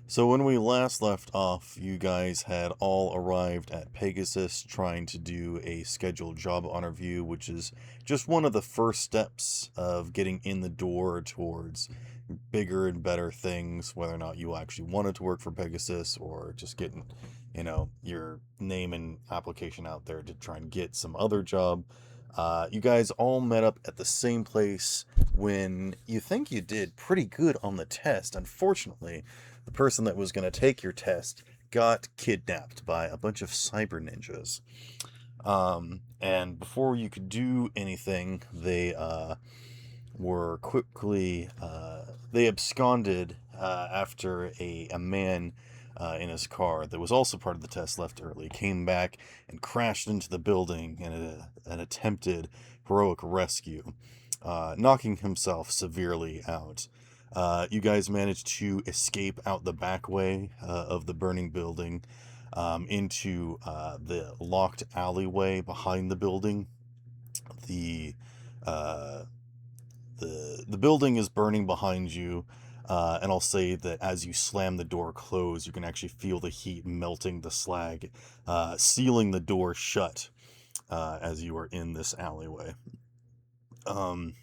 So when we last left off, you guys had all arrived at Pegasus trying to do a scheduled job interview, which is just one of the first steps of getting in the door towards bigger and better things, whether or not you actually wanted to work for Pegasus or just getting, your name and application out there to try and get some other job. You guys all met up at the same place when you think you did pretty good on the test. Unfortunately, the person that was going to take your test got kidnapped by a bunch of cyber ninjas. And before you could do anything, they were quickly they absconded after a man in his car that was also part of the test left early came back and crashed into the building in an attempted heroic rescue, knocking himself severely out. You guys managed to escape out the back way of the burning building into the locked alleyway behind the building. The uh, the building is burning behind you, and I'll say that as you slam the door closed, you can actually feel the heat melting the slag, sealing the door shut as you are in this alleyway. Um,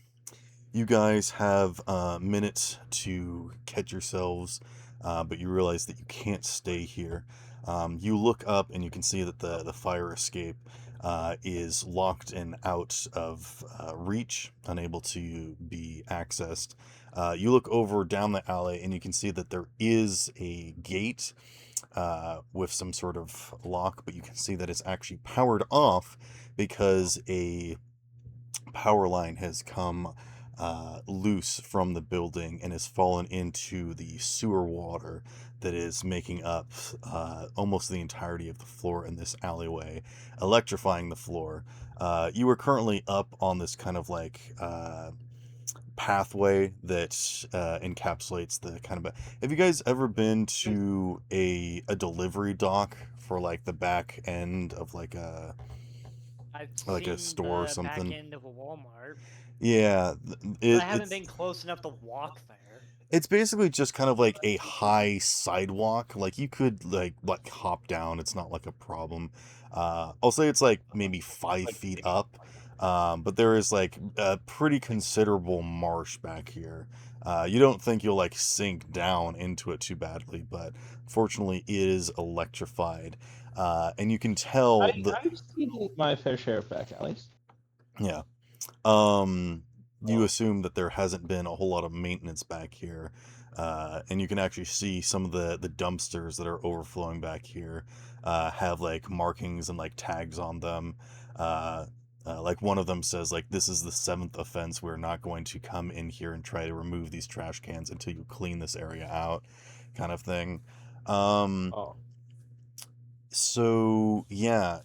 you guys have minutes to catch yourselves, but you realize that you can't stay here. You look up and you can see that the fire escape is locked and out of reach, unable to be accessed. You look over down the alley and you can see that there is a gate with some sort of lock, but you can see that it's actually powered off because a power line has come loose from the building and has fallen into the sewer water that is making up almost the entirety of the floor in this alleyway, electrifying the floor. You are currently up on this kind of like pathway that encapsulates the kind of. Have you guys ever been to a delivery dock for like the back end of I've like a seen store or the back something? end of a Walmart, Yeah, but it, I haven't it's been close enough to walk there. it's basically just kind of like a high sidewalk. Like you could like hop down. It's not like a problem. I'll say it's like maybe 5 feet up. But there is like a pretty considerable marsh back here. You don't think you'll like sink down into it too badly, but fortunately it is electrified. And you can tell I've seen my fair share of back alleys. yeah. Um, you assume that there hasn't been a whole lot of maintenance back here, and you can actually see some of the dumpsters that are overflowing back here have like markings and like tags on them. Uh, like one of them says like this is the seventh offense. We're not going to come in here and try to remove these trash cans until you clean this area out, kind of thing. Um, Oh, so yeah,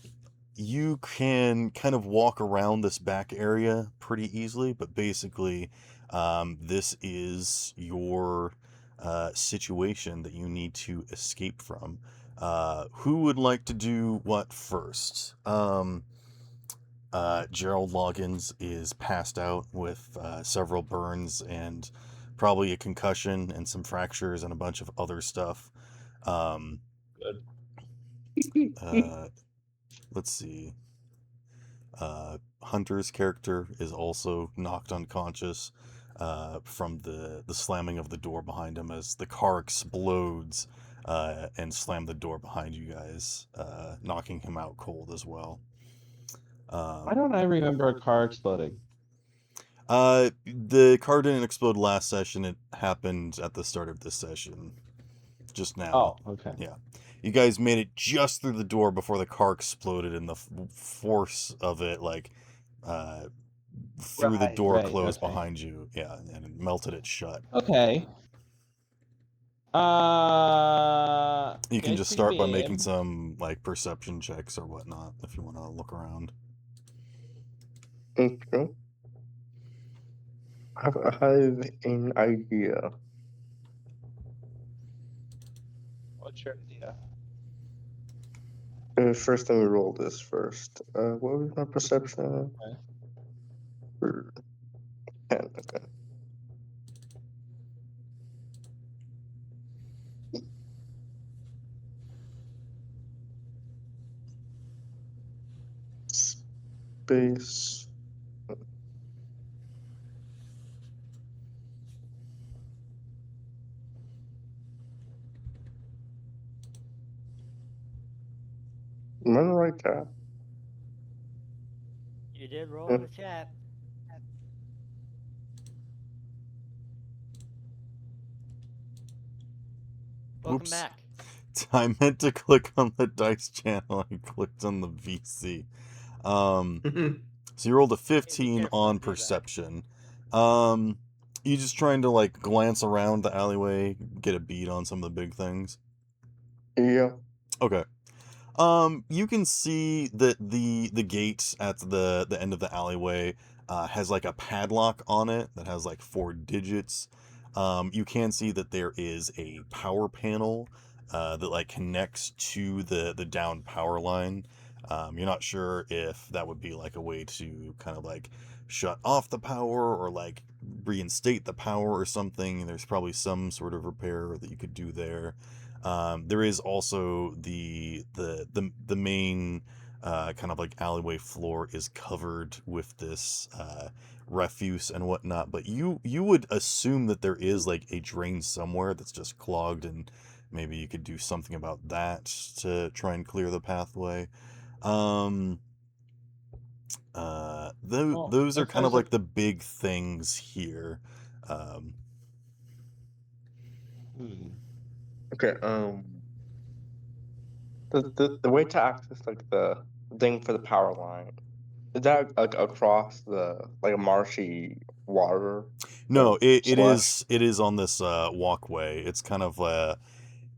you can kind of walk around this back area pretty easily, but basically, this is your situation that you need to escape from. Who would like to do what first? Gerald Loggins is passed out with several burns and probably a concussion and some fractures and a bunch of other stuff. Um, good. uh, let's see. Hunter's character is also knocked unconscious from the slamming of the door behind him as the car explodes and slam the door behind you guys, knocking him out cold as well. Why Um, don't I remember a car exploding? the car didn't explode last session. It happened at the start of this session, just now. Oh, okay. Yeah. You guys made it just through the door before the car exploded, and the force of it, like, uh, through the door Right. closed Okay. behind you. Yeah, and it melted it shut. Okay. You can Good just start by making game. some like perception checks or whatnot if you want to look around. Okay. I have an idea. What's your idea? First, let me roll this first. What was my perception? Okay. 10. Okay. base. Am I in the right tab? You did roll Yeah. in the chat. Welcome Oops. back. I meant to click on the dice channel. I clicked on the VC. So you rolled a 15 careful on with feedback. perception. You just trying to like glance around the alleyway, get a beat on some of the big things. Yeah. Okay. You can see that the gate at the end of the alleyway has like a padlock on it that has like 4 digits. You can see that there is a power panel that like connects to the down power line. You're not sure if that would be like a way to kind of like shut off the power or like reinstate the power or something. There's probably some sort of repair that you could do there. There is also the main kind of like alleyway floor is covered with this refuse and whatnot, but you would assume that there is like a drain somewhere that's just clogged, and maybe you could do something about that to try and clear the pathway. Um, Well, those are if kind of there's a like the big things here. Um, hmm, Okay. The way to access like the thing for the power line, is that like across the like a marshy water like no, it slush? is on this walkway. It's kind of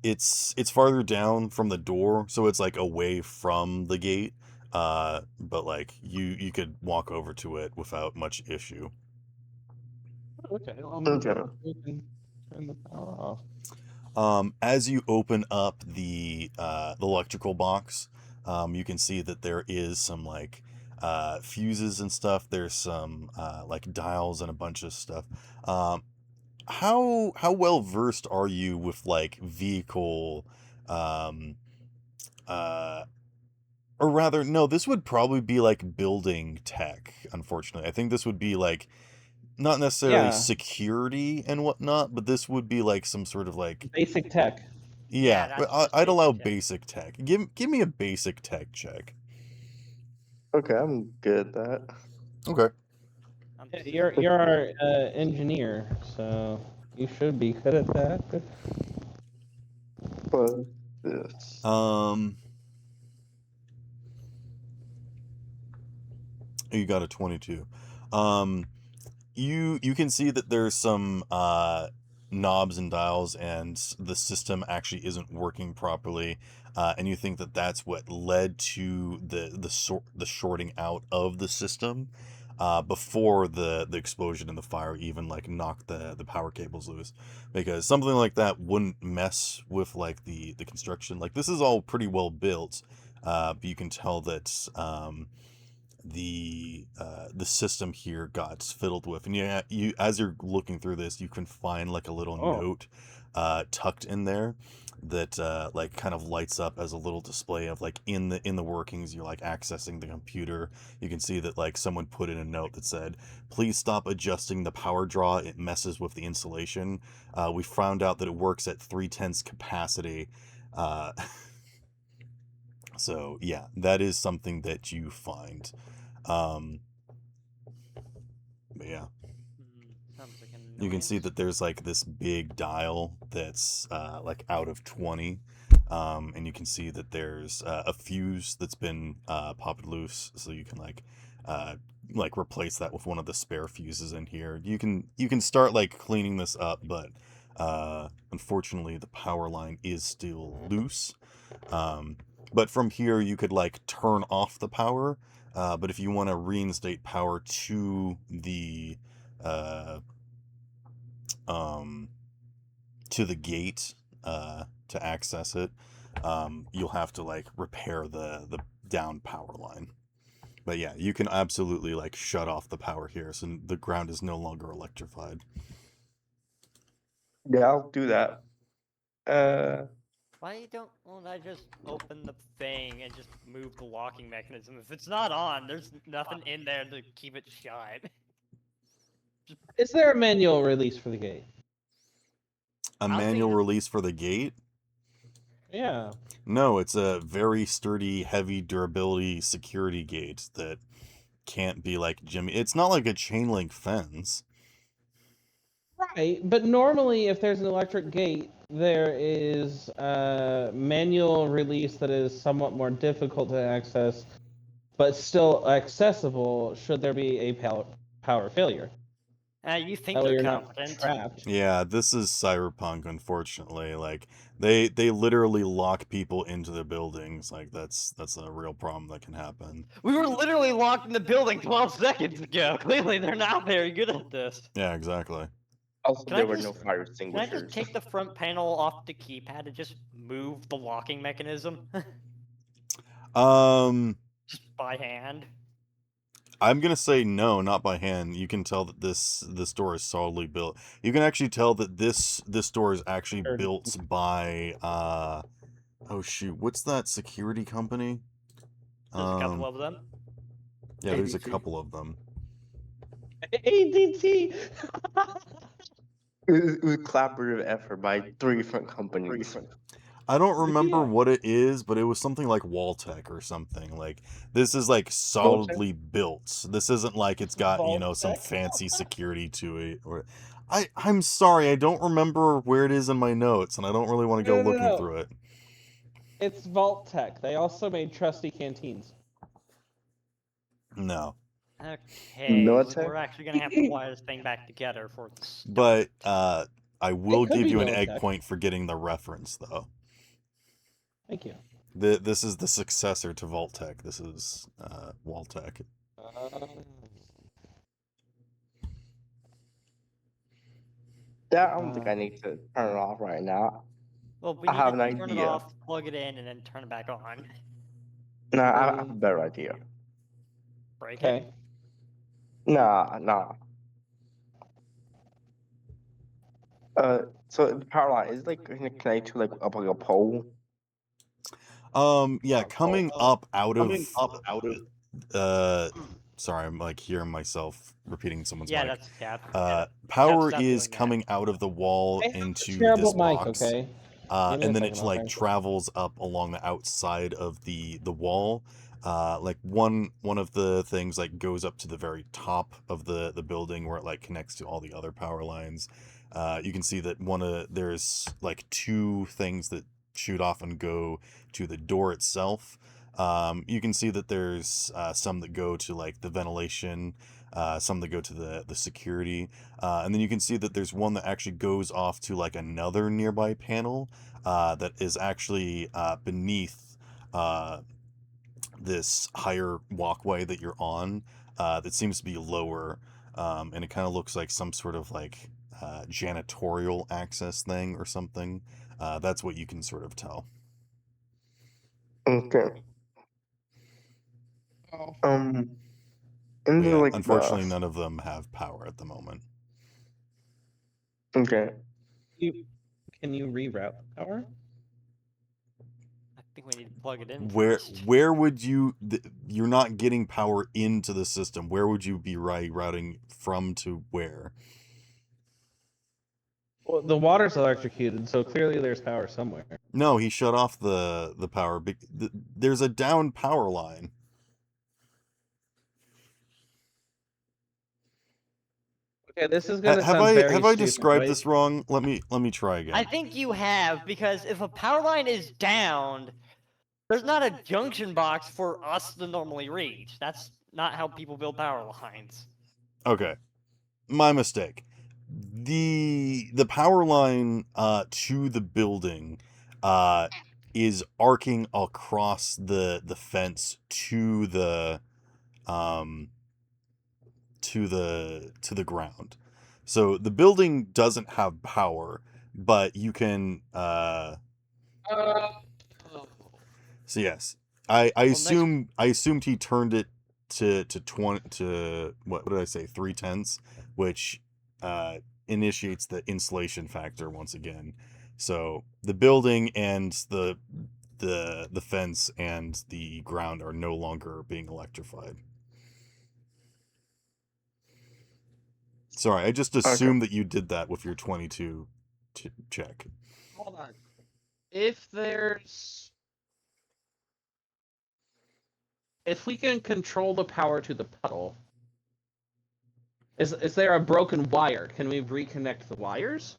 it's farther down from the door, so it's like away from the gate. But like you could walk over to it without much issue. okay, Okay. we can turn the power off. As you open up the electrical box, you can see that there is some like fuses and stuff. There's some like dials and a bunch of stuff. Um, how well versed are you with like vehicle um uh or rather, no, this would probably be like building tech, unfortunately. I think this would be like not necessarily Yeah, security and whatnot, but this would be like some sort of like basic tech. yeah, That's just I'd allow basic tech. basic tech. Give me a basic tech check. Okay, I'm good at that. Okay. I'm Yeah, super you're good our at it. engineer, so you should be good at that. But this. Um you got a 22. Um you can see that there's some knobs and dials, and the system actually isn't working properly, and you think that that's what led to the shorting out of the system before the explosion and the fire even like knocked the power cables loose, because something like that wouldn't mess with like the construction. Like this is all pretty well built, but you can tell that the system here got fiddled with. And yeah, you as you're looking through this, you can find like a little Oh, note tucked in there that like kind of lights up as a little display of like in the workings. You're like accessing the computer. You can see that like someone put in a note that said, please stop adjusting the power draw, it messes with the insulation. We found out that it works at 3/10 capacity. uh, so yeah, that is something that you find. um but yeah, Sounds like an you can see annoyance. that there's like this big dial that's like out of 20. And you can see that there's a fuse that's been popped loose, so you can like replace that with one of the spare fuses in here. You can start like cleaning this up, but unfortunately the power line is still loose. But from here you could like turn off the power, but if you want to reinstate power uh, um, to the gate to access it, you'll have to like repair the down power line. But yeah, you can absolutely like shut off the power here, so the ground is no longer electrified. Yeah, I'll do that. Uh, Why won't I just open the thing and just move the locking mechanism? If it's not on, there's nothing in there to keep it shut. Is there a manual release for the gate? A I don't think manual it- release for the gate? Yeah. No, it's a very sturdy, heavy durability security gate that can't be like Jimmy. It's not like a chain link fence. Right, but normally if there's an electric gate, there is a manual release that is somewhat more difficult to access, but still accessible should there be a power failure. You think That way they're you're not competent? trapped. Yeah, this is cyberpunk, unfortunately. Like they literally lock people into their buildings. Like that's a real problem that can happen. We were literally locked in the building 12 seconds ago. Clearly, they're not very good at this. Yeah, exactly. Also, Can I there were no just- fire Can I extinguishers. just take the front panel off the keypad and just move the locking mechanism just by hand? I'm gonna say no, not by hand. You can tell that this door is solidly built. You can actually tell that this door is actually Sure. built by oh shoot, what's that security company? There's a couple of them. Yeah, there's a ADT. couple of them. ADT! It was a collaborative effort by 3 different companies. I don't remember Yeah. what it is, but it was something like Waltech or something. Like this is like solidly built. This isn't like it's got, you know, some Vault-Tec? fancy security to it or I'm sorry, I don't remember where it is in my notes and I don't really want to go looking No. through it. It's Vault Tech. They also made trusty canteens. No. Okay, Militech? we're actually gonna have to wire this thing back together for it to start. But I will could give be you an egg Militech. point for getting the reference though. Thank you. This is the successor to Vault-Tec. This is Waltech. Yeah, I don't think I need to turn it off right now. Well, we I need have to an turn it idea. off, plug it in, and then turn it back on. No, I have a better idea. Break Okay. it. Nah. So the power line is like connected to like up like a pole. Yeah, coming up out of sorry, I'm like hearing myself repeating someone's Yeah, mic. that's Cap. Power stop is doing that. coming out of the wall I have a into terrible this mic, box. okay? Give me a And then second, it I'll like fix it. travels up along the outside of the wall. Like one of the things like goes up to the very top of the building where it like connects to all the other power lines. You can see that there's like 2 things that shoot off and go to the door itself. You can see that there's some that go to like the ventilation, some that go to the security, and then you can see that there's one that actually goes off to like another nearby panel that is actually beneath this higher walkway that you're on that seems to be lower, and it kind of looks like some sort of like janitorial access thing or something. That's what you can sort of tell. Okay. But Into yeah, like unfortunately, none of them have power at the moment. Okay. Can you reroute power? I think we need to plug it in Where first. would you? You're not getting power into the system. Where would you be routing from to where? Well, the water's electrocuted, so clearly there's power somewhere. No, he shut off the power. There's a down power line. Okay, this is gonna Have sound I very have I stupid, described right? this wrong? Let me try again. I think you have, because if a power line is down, there's not a junction box for us to normally reach. That's not how people build power lines. Okay, my mistake. The power line to the building is arcing across the fence to the to the ground. So the building doesn't have power, but you can so yes. I assumed he turned it to 20 to what did I say, 3/10, which initiates the insulation factor once again. So the building and the fence and the ground are no longer being electrified. Sorry, I just assumed that you did that with your 22 check. Hold on. If we can control the power to the puddle, is there a broken wire? Can we reconnect the wires?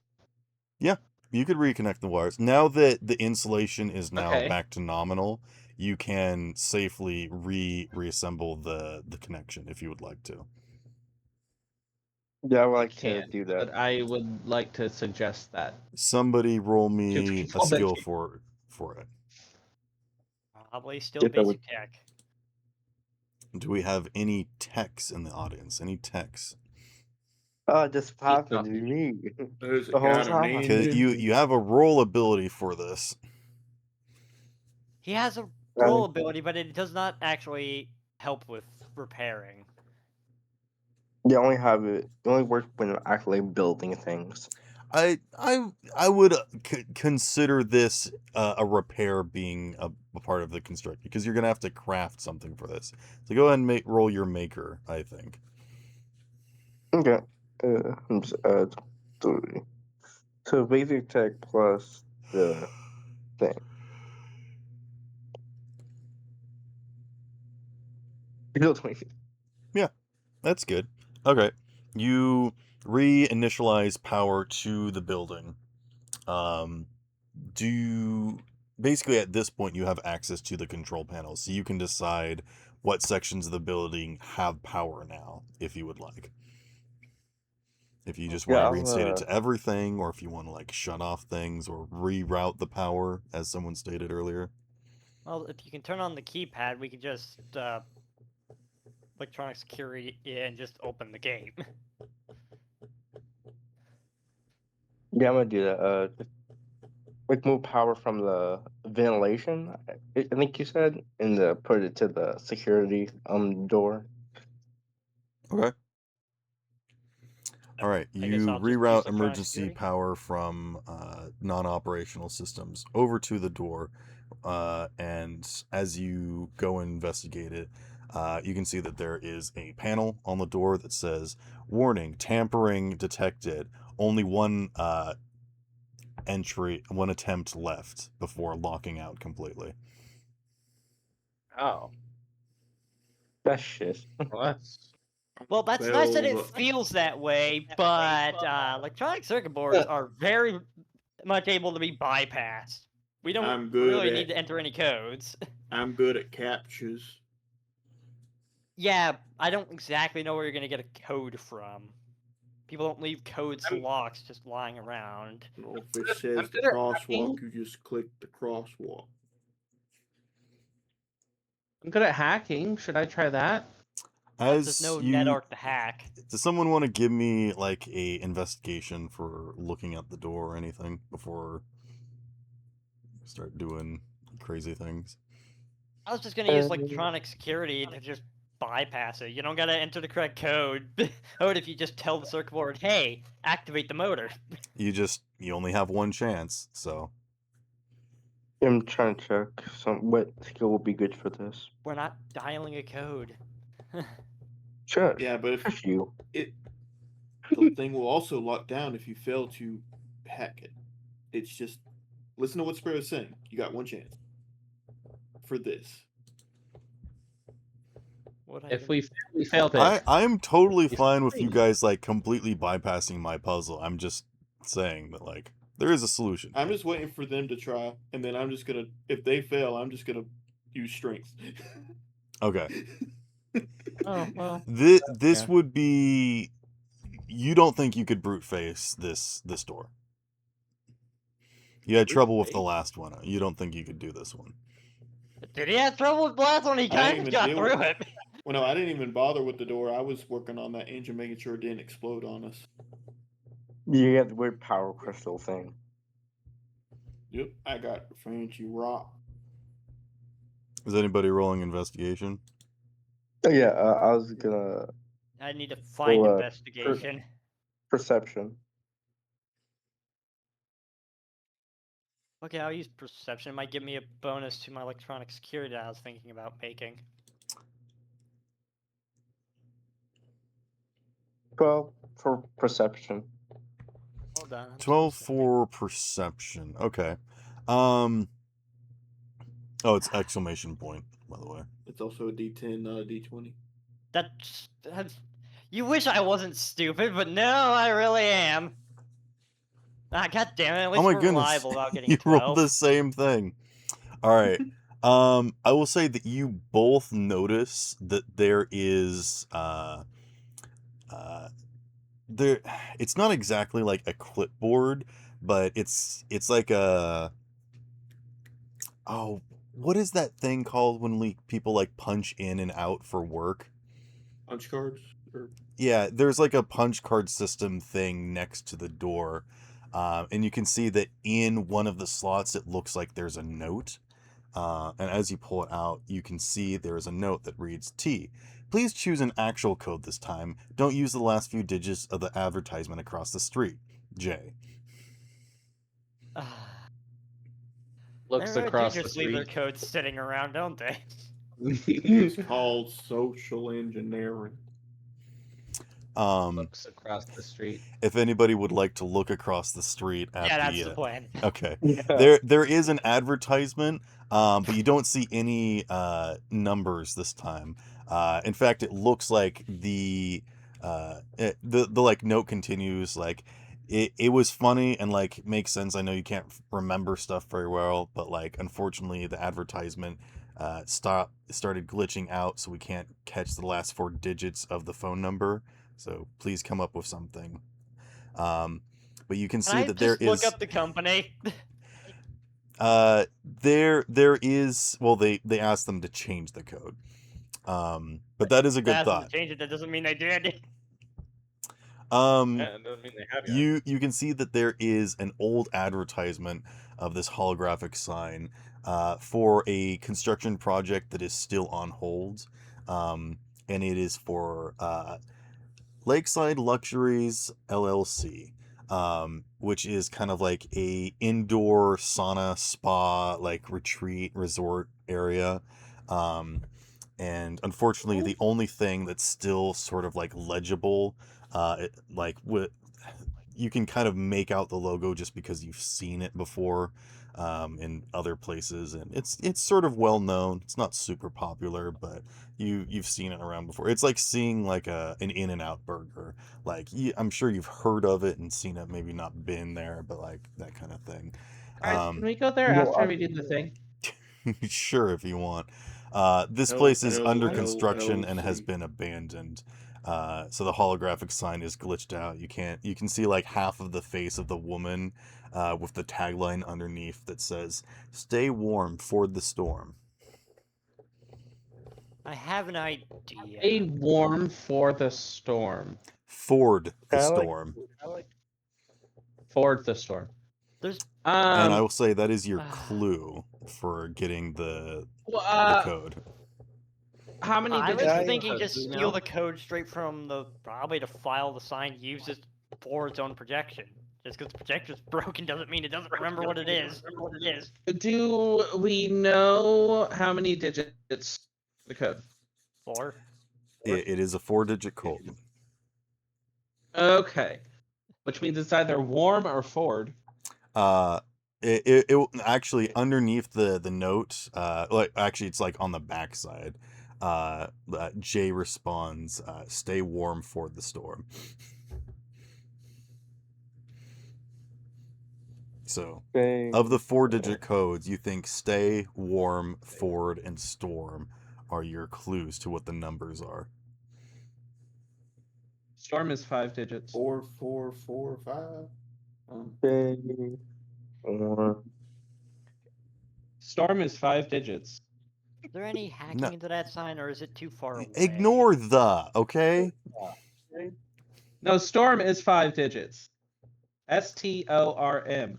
Yeah, you could reconnect the wires. Now that the insulation is now Okay. back to nominal, you can safely reassemble the connection if you would like to. Yeah, I would I like to can't, do that. but I would like to suggest that. Somebody roll me a control the skill heat. for it. Probably still Get that with- basic tech. Do we have any techs in the audience? Any techs? Just happened to be me There's a the whole guy time. named You have a roll ability for this. He has a roll ability, but it does not actually help with repairing. You only have it. You only work when you're actually building things. I would consider this a repair being a part of the construction, because you're gonna have to craft something for this. So go ahead and roll your maker, I think. Okay. I'm just, 3. So basic tech plus the thing. You build 20. That's good. Okay. You reinitialize power to the building. Basically at this point you have access to the control panel, so you can decide what sections of the building have power now, if you would like. If you just want Yeah, to I'll, reinstate it to everything, or if you want to like shut off things or reroute the power, as someone stated earlier. Well, if you can turn on the keypad, we can just electronic security and just open the game. Yeah, I'm gonna do that. Like move power from the ventilation. I think you said, and put it to the security door. Okay. All right, I guess you I'll just use reroute electronic emergency security. power from non-operational systems over to the door, and as you go and investigate it, you can see that there is a panel on the door that says, "Warning: tampering detected. Only one one attempt left before locking out completely." Oh, That's shit. well, that's Well, that's nice that it Well, feels that way, but electronic circuit boards are very much able to be bypassed. We don't I'm good really at- need to enter any codes. I'm good at captures. Yeah, I don't exactly know where you're gonna get a code from. People don't leave codes locks just lying around. Well, if it says good at crosswalk, you just click the crosswalk. I'm good at hacking. Should I try that? That's just no NetArc to hack. Does someone want to give me like a investigation for looking at the door or anything before we start doing crazy things? I was just gonna use electronic security to just bypass it. You don't gotta enter the correct code. If you just tell the circuit board, "Hey, activate the motor." You only have one chance, so I'm trying to check what skill will be good for this. We're not dialing a code. Sure. Yeah, but if You. the thing will also lock down if you fail to hack it. It's just listen to what Spirit is saying. You got one chance for this. If we failed it, I'm totally fine with you guys like completely bypassing my puzzle. I'm just saying that like there is a solution. I'm just waiting for them to try, and then I'm just gonna. If they fail, I'm just gonna use strength. Okay. Oh well. This Yeah. would be. You don't think you could brute face this door? You had trouble with the last one. You don't think you could do this one? Did he have trouble with the last one? He I didn't kind of even got deal through with it. Well, no, I didn't even bother with the door. I was working on that engine, making sure it didn't explode on us. You get the weird power crystal thing. Yep, I got fancy rock. Is anybody rolling investigation? Oh yeah, I was gonna I need to find Well, investigation. perception. Okay, I'll use perception. It might give me a bonus to my electronic security that I was thinking about making. 12 for perception. Well done. I'm 12 still saving. for perception. Okay. Oh, it's exclamation point, by the way. It's also a D10, not a D20. That's you wish I wasn't stupid, but no, I really am. Ah, god damn it! At least Oh my we're goodness. reliable about getting You a rolled 12. the same thing. All right. I will say that you both notice that there is there it's not exactly like a clipboard, but it's like a oh, what is that thing called when people like punch in and out for work? Punch cards? Or Yeah, there's like a punch card system thing next to the door. And you can see that in one of the slots, it looks like there's a note. And as you pull it out, you can see there is a note that reads T. Please choose an actual code this time. Don't use the last few digits of the advertisement across the street. J. Looks Remember, across they the just leave their street. codes sitting around, don't they? it's called social engineering. Looks across the street. If anybody would like to look across the street at Yeah, that's the plan. Okay. Yeah. There is an advertisement, but you don't see any numbers this time. In fact, it looks like the like note continues like it was funny and like makes sense. I know you can't remember stuff very well, but like unfortunately the advertisement started glitching out, so we can't catch the last 4 digits of the phone number. So please come up with something. But you can Can see I that there just look is up the company? there is well they asked them to change the code. But that is a They good asked them to thought. change it. That doesn't mean they did. Yeah, it doesn't mean they have yet. You can see that there is an old advertisement of this holographic sign for a construction project that is still on hold. And it is for Lakeside Luxuries LLC, which is kind of like a indoor sauna spa like retreat resort area. And unfortunately, the only thing that's still sort of like legible, like with you can kind of make out the logo just because you've seen it before in other places, and it's sort of well known. It's not super popular, but you've seen it around before. It's like seeing like an In-N-Out burger. Like I'm sure you've heard of it and seen it, maybe not been there, but like that kind of thing. Alright, can we go there No, after we do the thing? Sure, if you want. This L- place is L- under L- construction and has LLC. been abandoned. So the holographic sign is glitched out. You can see like half of the face of the woman with the tagline underneath that says, "Stay warm, ford the storm." I have an idea. Stay warm for the storm. Ford the Kinda like- storm. Ford the storm. There's And I Um, will say that is your clue for getting the well, code. how many I was digits? thinking does just it steal know? the code straight from the probably to file the sign, use it for its own projection. Just because the projector's broken doesn't mean it doesn't remember what it is. Do we know how many digits the code? 4. It is a 4-digit code. Okay, which means it's either warm or Ford. It actually underneath the note, like actually it's like on the back side. Jay responds, "Stay warm for the storm." So, of the 4-digit codes, you think "stay warm," "ford," and "storm" are your clues to what the numbers are. Storm is 5 digits. 4, 4, 4, 5. Stay warm. Storm is 5 digits. Is there any hacking into that sign, or is it too far away? Ignore the, okay? No, storm is 5 digits. STORM.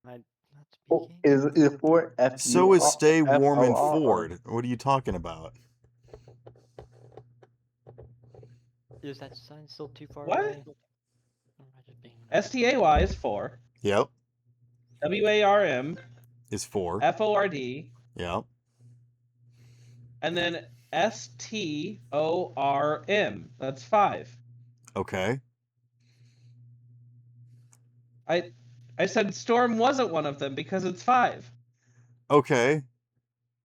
I'm not Oh, speaking. is it for F? So is "stay warm" and FOR? "ford." What are you talking about? Is that sign still too far What? away? Or am I just being- STAY is 4. Yep. WARM, is 4. FORD, Yeah. and then STORM. That's 5. Okay. I said storm wasn't one of them because it's 5. Okay.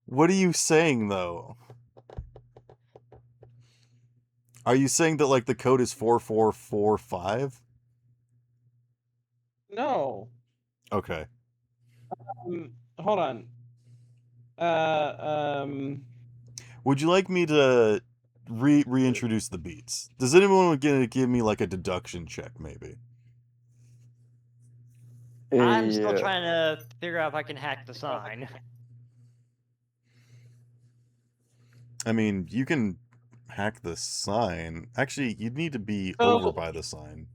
What are you saying though? Are you saying that like the code is 4445? No. Okay. Hold on. Would you like me to reintroduce the beats? Does anyone want to give me like a deduction check maybe? I'm still Yeah. trying to figure out if I can hack the sign. I mean, you can hack the sign. Actually, you'd need to be So- over by the sign.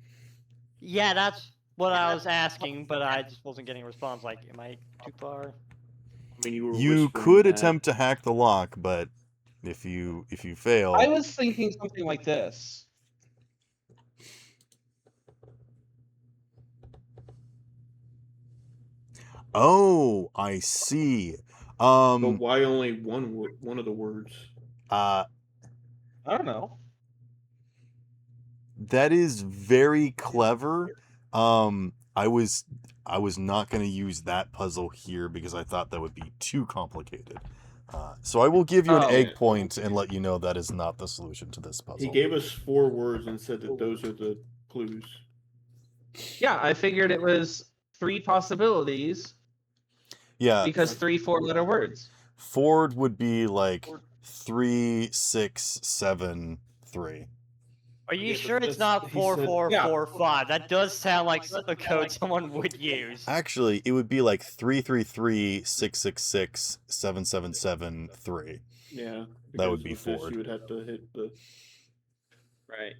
Yeah, that's what I was asking, but I just wasn't getting a response. Like, am I too far? I mean, you were You whispering could that. attempt to hack the lock, but if you fail, I was thinking something like this. oh, I see. But why only one of the words? I don't know. That is very clever. I was not going to use that puzzle here because I thought that would be too complicated. So I will give you an Oh. egg point and let you know that is not the solution to this He puzzle. gave us 4 words and said that those are the clues. Yeah, I figured it was 3 possibilities Yeah, because 3 4-letter words. Ford would be like 3, 6, 7, 3. Are you Yeah, but sure it's that's- not he said- 4445? That does sound like a code someone would use. Actually, it would be like 333 666 777 3. Yeah. That would because be with this, Ford. You would have to hit the. Right.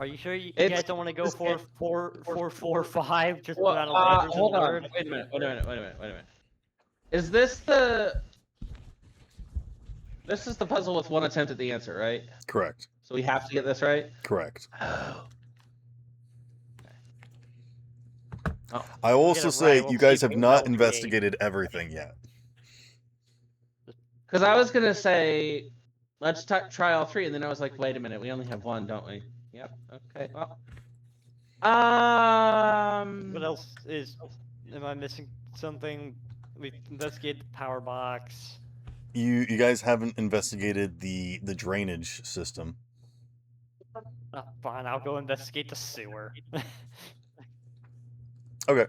Are you sure you It's- guys don't want to go it's- for 4445 just Well, without a letters in hold the on. word? Wait a minute. Is this the... This is the puzzle with one attempt at the answer, right? Correct. So we have to get this right? Correct. Oh. I also it say right, we'll you guys see have if not I'll create. investigated everything yet. Because I was going to say, let's try all 3, and then I was like, wait a minute, we only have 1, don't we? Yep, okay, well. What else is... Am I missing something? We've investigated the power box. You guys haven't investigated the drainage system. Oh, fine, I'll go investigate the sewer. Okay.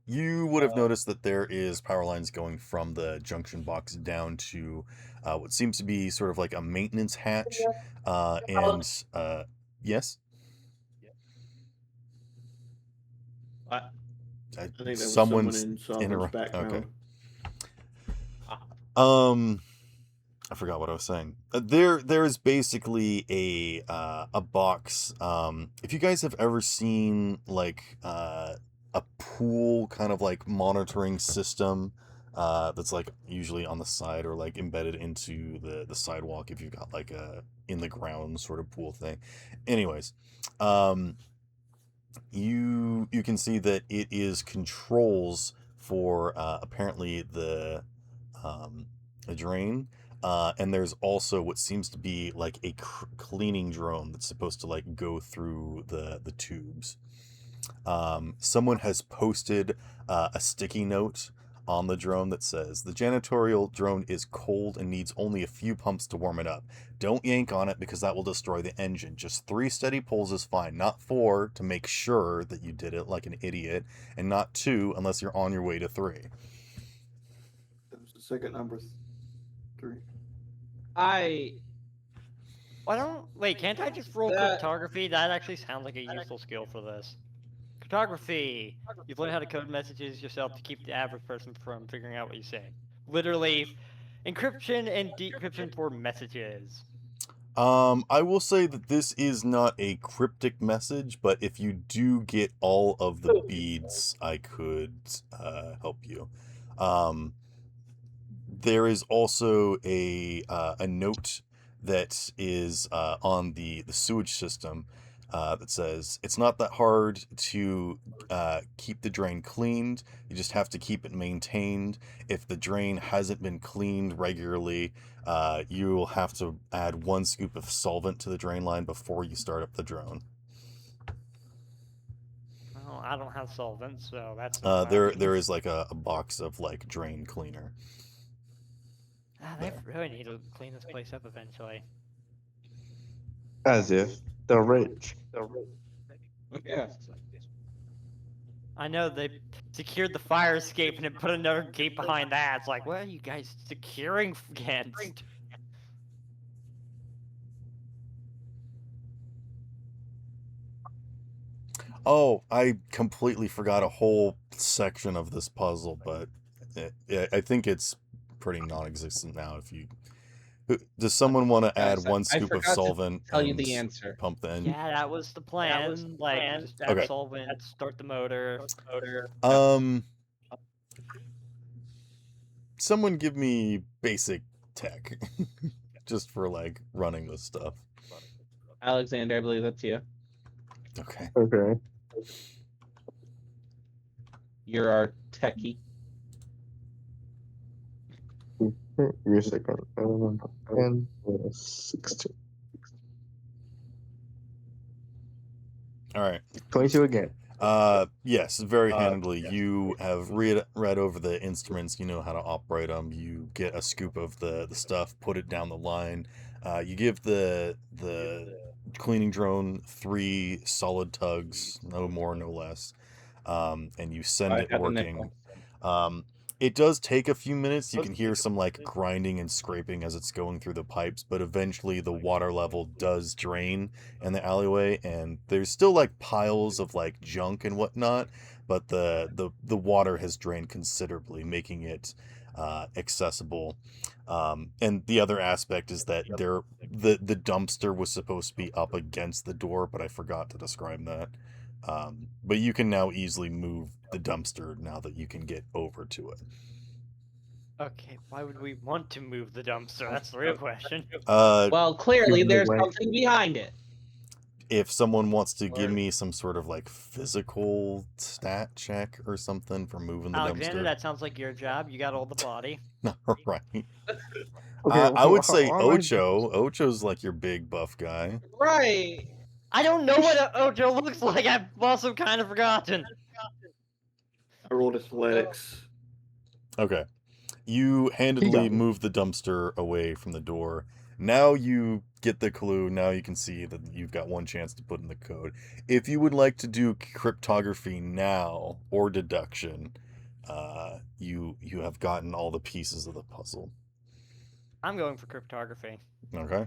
You would have noticed that there is power lines going from the junction box down to what seems to be sort of like a maintenance hatch. Yes. What? I think that was Someone's someone in Sovereign's interrupt. background. Okay. I forgot what I was saying. There is basically a box. If you guys have ever seen like a pool kind of like monitoring system, that's like usually on the side or like embedded into the sidewalk if you've got like a in the ground sort of pool thing. Anyways, you can see that it is controls for apparently the drain. And there's also what seems to be like a cleaning drone that's supposed to like go through the tubes. Someone has posted a sticky note on the drone that says, "The janitorial drone is cold and needs only a few pumps to warm it up. Don't yank on it because that will destroy the engine. Just 3 steady pulls is fine, not 4 to make sure that you did it like an idiot, and not 2 unless you're on your way to 3. That was the second number 3. Wait, can't I just roll That- cryptography? That actually sounds like a useful skill for this. Cryptography. You've learned how to code messages yourself to keep the average person from figuring out what you say. Literally, encryption and decryption for messages. I will say that this is not a cryptic message, but if you do get all of the beads, I could help you. There is also a note that is on the sewage system that says it's not that hard to keep the drain cleaned. You just have to keep it maintained. If the drain hasn't been cleaned regularly, you will have to add 1 scoop of solvent to the drain line before you start up the drone. Well, I don't have solvent, so that's not there is like a box of like drain cleaner. They really need to clean this place up eventually. As if they're rich. Yeah. I know they secured the fire escape and then put another gate behind that. It's like, what are you guys securing against? Oh, I completely forgot a whole section of this puzzle, but I think it's pretty non-existent now. If you does someone want to add Guys, 1 I scoop of forgot to solvent tell you and the answer. pump the engine? Yeah, that was the plan. Like, just add Okay. solvent, start the motor. Someone give me basic tech, just for like running this stuff. Alexander, I believe that's you. Okay. Okay. You're our techie. Your second. 10, 16. All right. 22 again. Yes, very handily. You have read over the instruments. You know how to operate them. You get a scoop of the stuff, put it down the line. You give the cleaning drone 3 solid tugs, no more, no less, and you send I it got the working. nickel. It does take a few minutes. You can hear some like grinding and scraping as it's going through the pipes, but eventually the water level does drain in the alleyway, and there's still like piles of like junk and whatnot, but the water has drained considerably, making it accessible. And the other aspect is that the dumpster was supposed to be up against the door, but I forgot to describe that. But you can now easily move the dumpster now that you can get over to it. Okay, why would we want to move the dumpster? That's the real question. Well, clearly Give me there's away. something behind it. If someone wants to give me some sort of like physical stat check or something for moving the Alexander, dumpster. that sounds like your job. You got all the body. All right. Okay, I would how say am I- Ocho. Ocho's like your big buff guy. Right. I don't know what a Ojo looks like. I've also kind of forgotten. I rolled athletics. Okay. You handedly got me. move the dumpster away from the door. Now you get the clue. Now you can see that you've got 1 chance to put in the code. If you would like to do cryptography now or deduction, you have gotten all the pieces of the puzzle. I'm going for cryptography. Okay.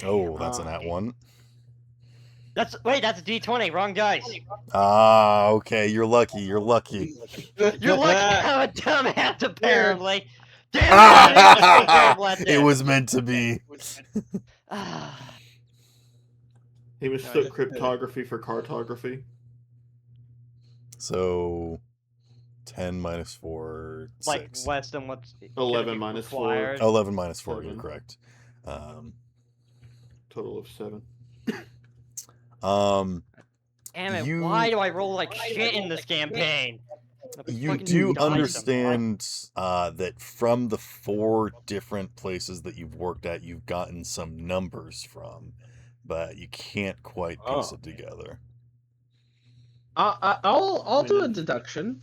Oh, that's an at 1. That's that's a D20. Wrong dice. Ah, okay. You're lucky. You're lucky. You're lucky I'm a dumbass, apparently. Damn it! I didn't think It was meant to be. He mistook cryptography for cartography. So 10 minus 4, like 6. less than what's 11 minus 4. required. 11 minus 4, you're 7. correct. Total of 7. Damn it! you- Why do I roll like shit in this campaign? You Fucking do dice, I'm understand that from the 4 different places that you've worked at, you've gotten some numbers from, but you can't quite piece it together. I'll do a deduction.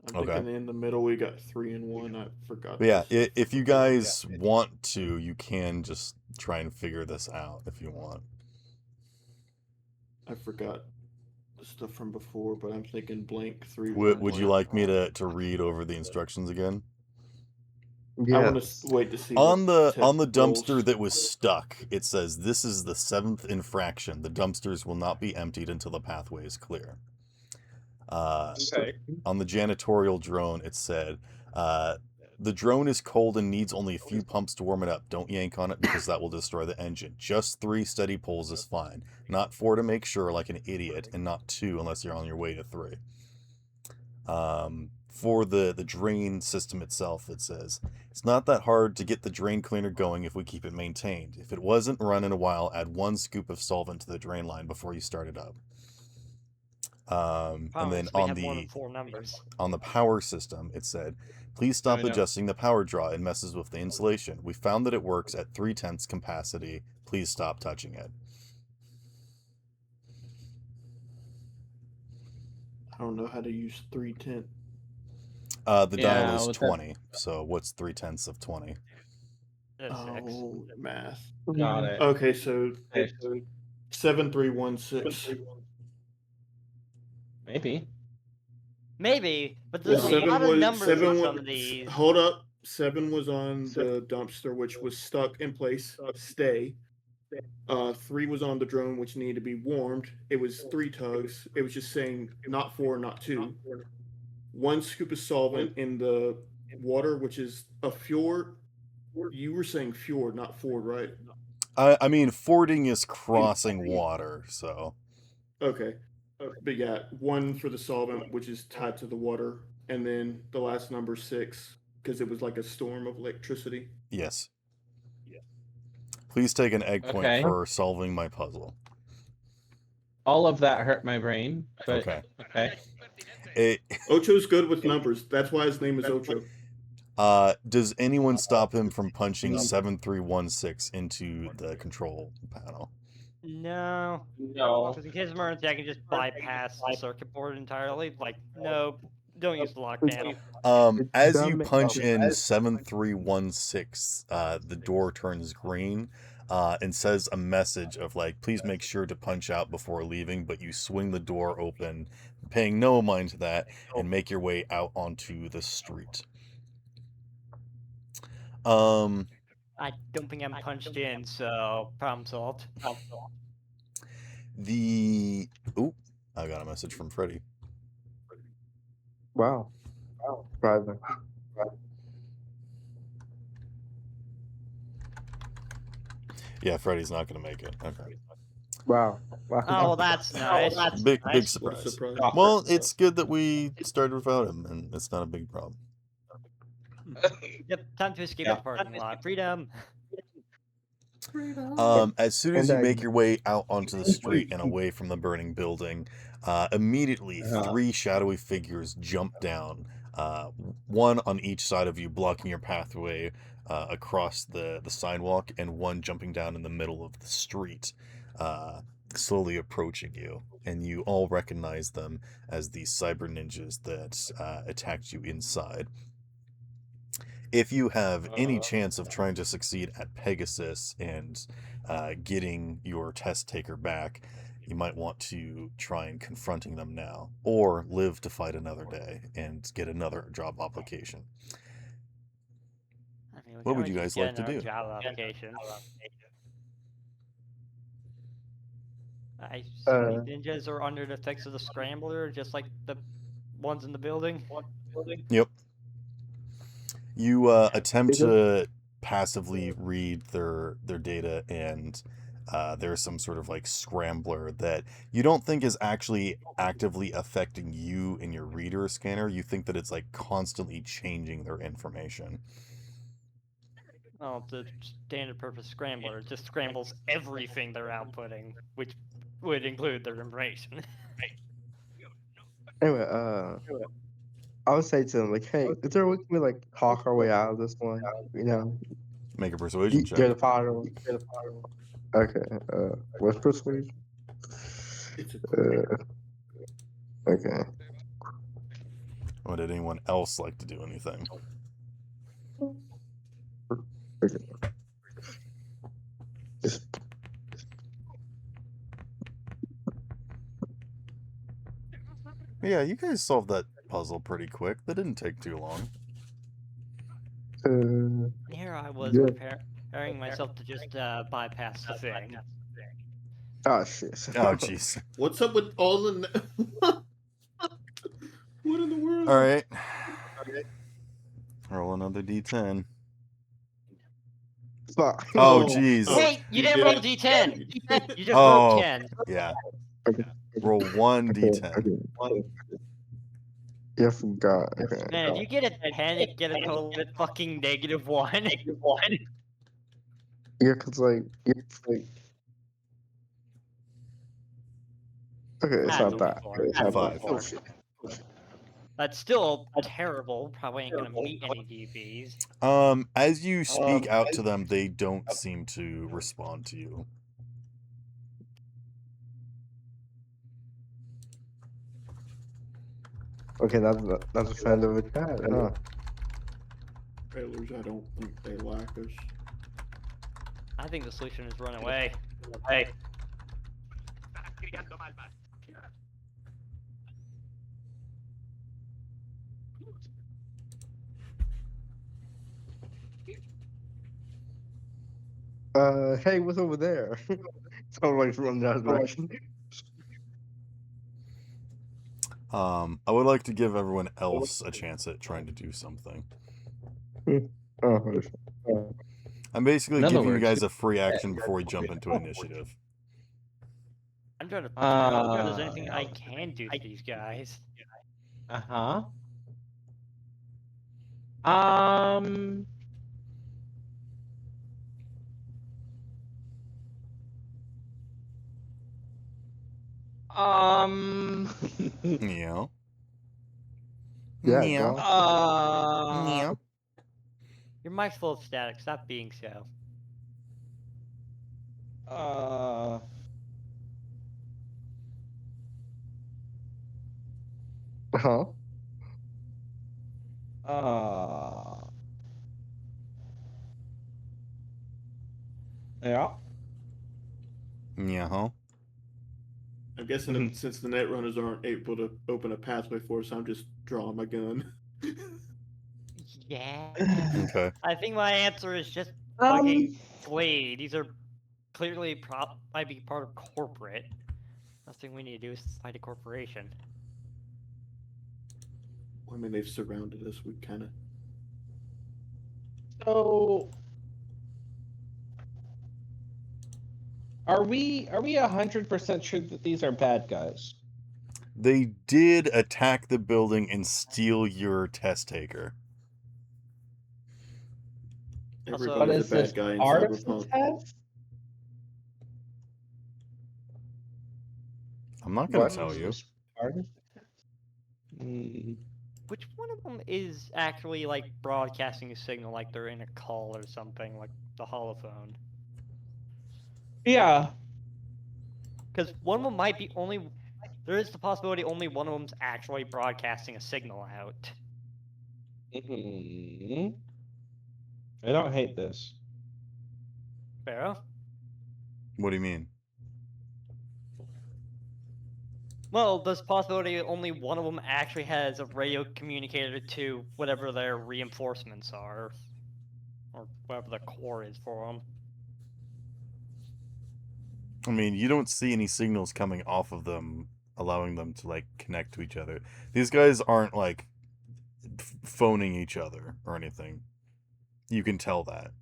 I'm Okay. thinking in the middle we got 3 and 1. I forgot. But yeah, this. if you guys want to, you can just try and figure this out if you want. I forgot the stuff from before, but I'm thinking blank 3. Would you like me to read over the instructions again? I want Yes. to wait to see. On what the Ted rolls. dumpster that was stuck, it says this is the 7th infraction. The dumpsters will not be emptied until the pathway is clear. Okay. On the janitorial drone, it said, the drone is cold and needs only a few pumps to warm it up. Don't yank on it because that will destroy the engine. Just 3 steady pulls is fine. Not 4 to make sure like an idiot, and not 2 unless you're on your way to 3. for the drain system itself, it says, it's not that hard to get the drain cleaner going if we keep it maintained. If it wasn't run in a while, add 1 scoop of solvent to the drain line before you start it up. And Problem then is we have more than 4 numbers. on the power system, it said, please stop adjusting the power draw. It messes with the insulation. We found that it works at 3/10 capacity. Please stop touching it. I don't know how to use 310. The Yeah, dial is with that- 20. So what's 3/10 of 20? That's 6. Oh, math. Got it. Okay, so Okay. 7316. Maybe. Maybe, but Well, there's a lot of numbers in seven some was, of these. hold up. 7 was on the dumpster, which was stuck in place. Stay. 3 was on the drone, which needed to be warmed. It was 3 tugs. It was just saying not 4, not 2. 1 scoop of solvent in the water, which is a fjord. You were saying fjord, not ford, right? I mean, fording is crossing water, so. Okay. But yeah, 1 for the solvent, which is tied to the water, and then the last number 6, because it was like a storm of electricity. Yes. Please take an egg point Okay. for solving my puzzle. All of that hurt my brain, but Okay. okay. Ocho's good with numbers. That's why his name is Ocho. Does anyone stop him from punching 7316 into the control panel? No. No. Because in case of emergency, I can just bypass the circuit board entirely. Like, no, don't use the lockdown. As you punch in 7316, the door turns green and says a message of like, please make sure to punch out before leaving, but you swing the door open, paying no mind to that, and make your way out onto the street. I don't think I'm punched in, so problem solved. Oop, I got a message from Freddy. Wow. Surprising. Yeah, Freddy's not going to make it. Okay. Wow. Oh, well, that's nice. Big What a surprise. surprise. Well, it's good that we started without him, and it's not a big problem. Yep, time to escape the parking lot. Freedom. As soon as And, you make your way out onto the street and away from the burning building, immediately 3 shadowy figures jump down, 1 on each side of you, blocking your pathway across the sidewalk, and 1 jumping down in the middle of the street, slowly approaching you. And you all recognize them as the cyber ninjas that attacked you inside. If you have any chance of trying to succeed at Pegasus and getting your test taker back, you might want to try and confronting them now, or live to fight another day and get another job application. I mean, we What can would you always guys just like to get do? another job application. I assume these ninjas are under the effects of the scrambler, just like the ones in the building. Yep. You attempt to passively read their data, and there's some sort of like scrambler that you don't think is actually actively affecting you in your reader scanner. You think that it's like constantly changing their information. Oh, the standard purpose scrambler just scrambles everything they're outputting, which would include their information. Anyway, I would say to them, like, hey, is there a way we can like talk our way out of this one? You know, Make a persuasion check. you're the father. Okay. What's persuasion? Okay. Would anyone else like to do anything? Okay. Yeah, you guys solved that puzzle pretty quick. That didn't take too long. Here I was Yeah. preparing myself to just bypass the thing. Oh shit. Oh, jeez. What's up with all the... What in the world? All right. Roll another d10. Fuck. Oh, jeez. Wait, you didn't roll D10. You just Oh. rolled 10. Yeah. Okay. Roll 1 d10. Okay. Yeah, I forgot. Okay. Man, if you get a 10, you get a total of fucking -1. Yeah, cause like it's like okay, it's That's not only bad. 4. It's 5. Oh shit. That's still terrible. Probably ain't gonna meet any DBs. As you speak out to them, they don't seem to respond to you. Okay, that's a friend of a chat, huh? Trailers, I don't think they lack us. I think the solution is run away. Hey, what's over there? Someone like from that direction. I would like to give everyone else a chance at trying to do something. Oh, I'm basically In other giving you words, guys a free action before we jump into initiative. I'm trying to figure out if there's anything I can do for these guys. Uh-huh. Um. Yeah. yeah, Yeah. go. Yeah. Your mic's full of static. Stop being so. Uh. Huh? Yeah. Yeah. Huh? I'm guessing that since the net runners aren't able to open a pathway for us, I'm just drawing my gun. Yeah. Okay. I think my answer is just Um. fucking flee. These are clearly might be part of corporate. Last thing we need to do is fight a corporation. I mean, they've surrounded us. We kind of. So. Are we 100% sure that these are bad guys? They did attack the building and steal your test taker. But Everybody's a is this bad guy in part of the Cyberpunk. test? I'm not gonna What? tell you. Part of the test? Hmm. Which one of them is actually like broadcasting a signal like they're in a call or something, like the holophone? Yeah. Because one of them might be only. There is the possibility only one of them's actually broadcasting a signal out. Hmm. I don't hate this. Pharaoh? What do you mean? Well, there's possibility only one of them actually has a radio communicator to whatever their reinforcements are, or whatever the core is for them. I mean, you don't see any signals coming off of them, allowing them to like connect to each other. These guys aren't like phoning each other or anything. You can tell that.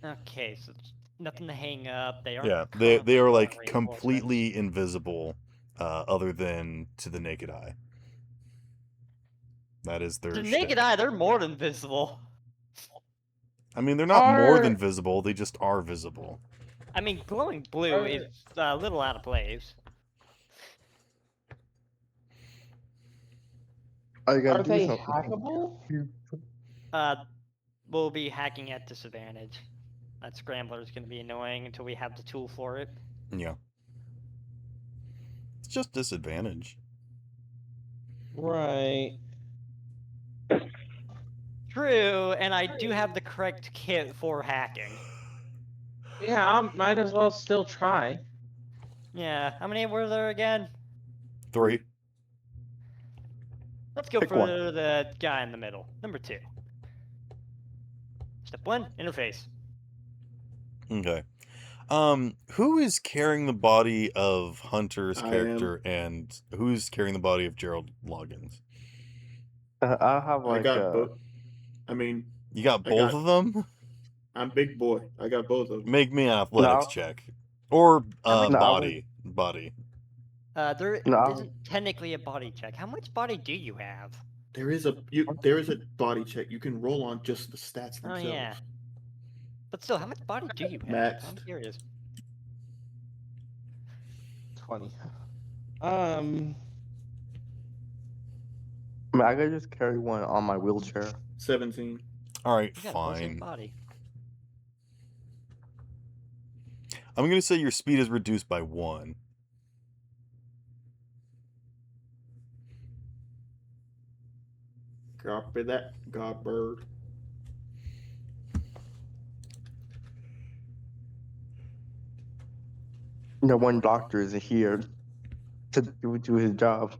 Okay, so nothing to hang up. They aren't. Yeah, they currently are calling like reinforcements. completely invisible, other than to the naked eye. That is their To the naked shtick. eye, they're more than visible. I mean, they're not more than Are- visible. They just are visible. I mean, glowing blue is a little out of place. I gotta Are do they something. hackable? We'll be hacking at disadvantage. That scrambler is going to be annoying until we have the tool for it. Yeah. It's just disadvantage. Right. True, and I do have the correct kit for hacking. Yeah, I might as well still try. Yeah, how many were there again? 3. Let's go Pick for one. the guy in the middle. Number 2. Step 1, interface. Okay. Who is carrying the body of Hunter's I am. character, and who's carrying the body of Gerald Loggins? I'll have I like got both. I mean, You got I both got- of them? I'm big boy. I got both of them. Make me an athletics No. check. Or How many- No, I body. There No. isn't technically a body check. How much body do you have? There is a body check. You can roll on just the stats Oh themselves. yeah. But still, how much body do you have? I'm Maxed. curious. 20. I mean, I could just carry one on my wheelchair. 17. All right, You got a full-size fine. body. I'm gonna say your speed is reduced by 1. Copy that, Godbird. No one doctor is here to do his job.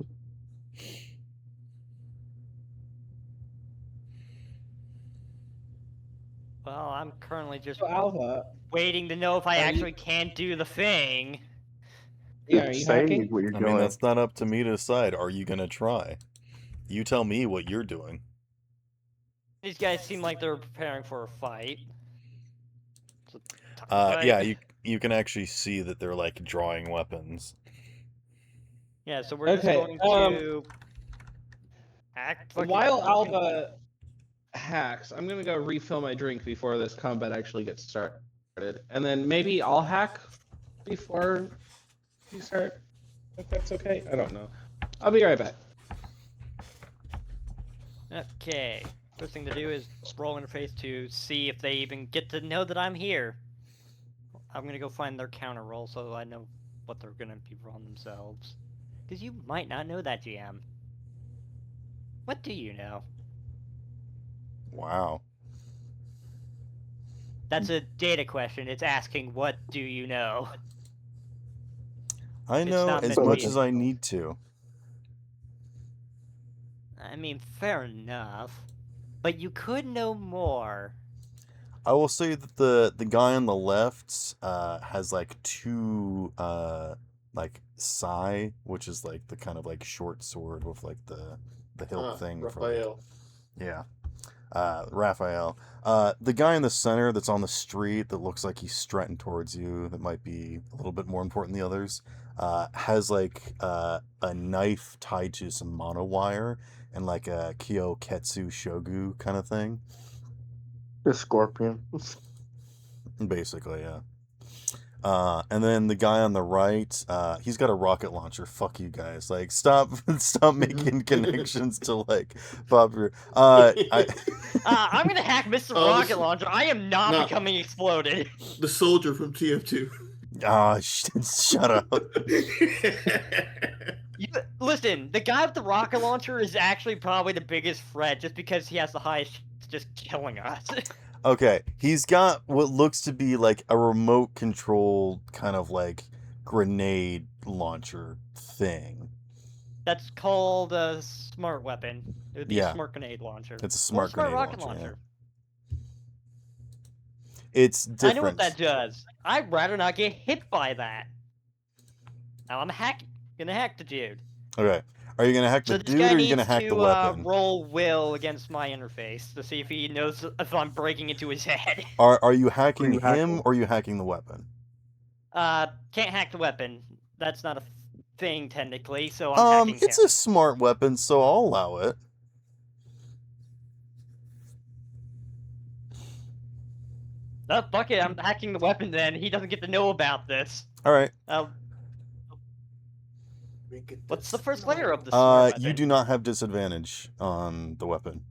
Well, I'm currently just So Alpha, waiting to know if I Are you- actually can do the thing. yeah, are you Say hacking? what you're I doing. mean, that's not up to me to decide. Are you gonna try? You tell me what you're doing. These guys seem like they're preparing for a fight. So, Yeah, you can actually see that they're like drawing weapons. Yeah, so we're just Okay, going to act like While Alpha hacks, I'm gonna go refill my drink before this combat actually gets started, and then maybe I'll hack before you start. If that's okay, I don't know. I'll be right back. Okay. First thing to do is roll interface to see if they even get to know that I'm here. I'm gonna go find their counter roll so I know what they're gonna be rolling themselves. Because you might not know that, GM. What do you know? Wow. That's a data question. It's asking, what do you know? I It's know not as meant to much be as I need to. I mean, fair enough. But you could know more. I will say that the guy on the left has like 2 like sai, which is like the kind of like short sword with like the hilt thing for like, Raphael. yeah. Raphael. The guy in the center that's on the street that looks like he's strutting towards you, that might be a little bit more important than the others, has like a knife tied to some mono wire and like a Kyoketsu Shogu kind of thing. The scorpion. Basically, yeah. And then the guy on the right, he's got a rocket launcher. Fuck you guys. Like, stop making connections to like popular. I'm gonna hack Mr. Oh, Rocket Launcher. I am not No. becoming exploded. The soldier from TF2. Shut up. Listen, the guy with the rocket launcher is actually probably the biggest threat just because he has the highest chance of just killing us. Okay, he's got what looks to be like a remote controlled kind of like grenade launcher thing. That's called a smart weapon. It would be Yeah. a smart grenade launcher. It's a Or smart grenade rocket launcher. Yeah. It's different. I know what that does. I'd rather not get hit by that. Now I'm gonna hack the dude. Okay. Are you gonna hack So the this dude guy or are you needs gonna hack to the weapon? roll will against my interface to see if he knows if I'm breaking into his head. Are you hacking you him hacking? or are you hacking the weapon? Can't hack the weapon. That's not a thing technically, so I'm hacking It's him. a smart weapon, so I'll allow it. Oh, fuck it, I'm hacking the weapon then. He doesn't get to know about this. All right. What's the first layer of the smart weapon? You do not have disadvantage on the weapon.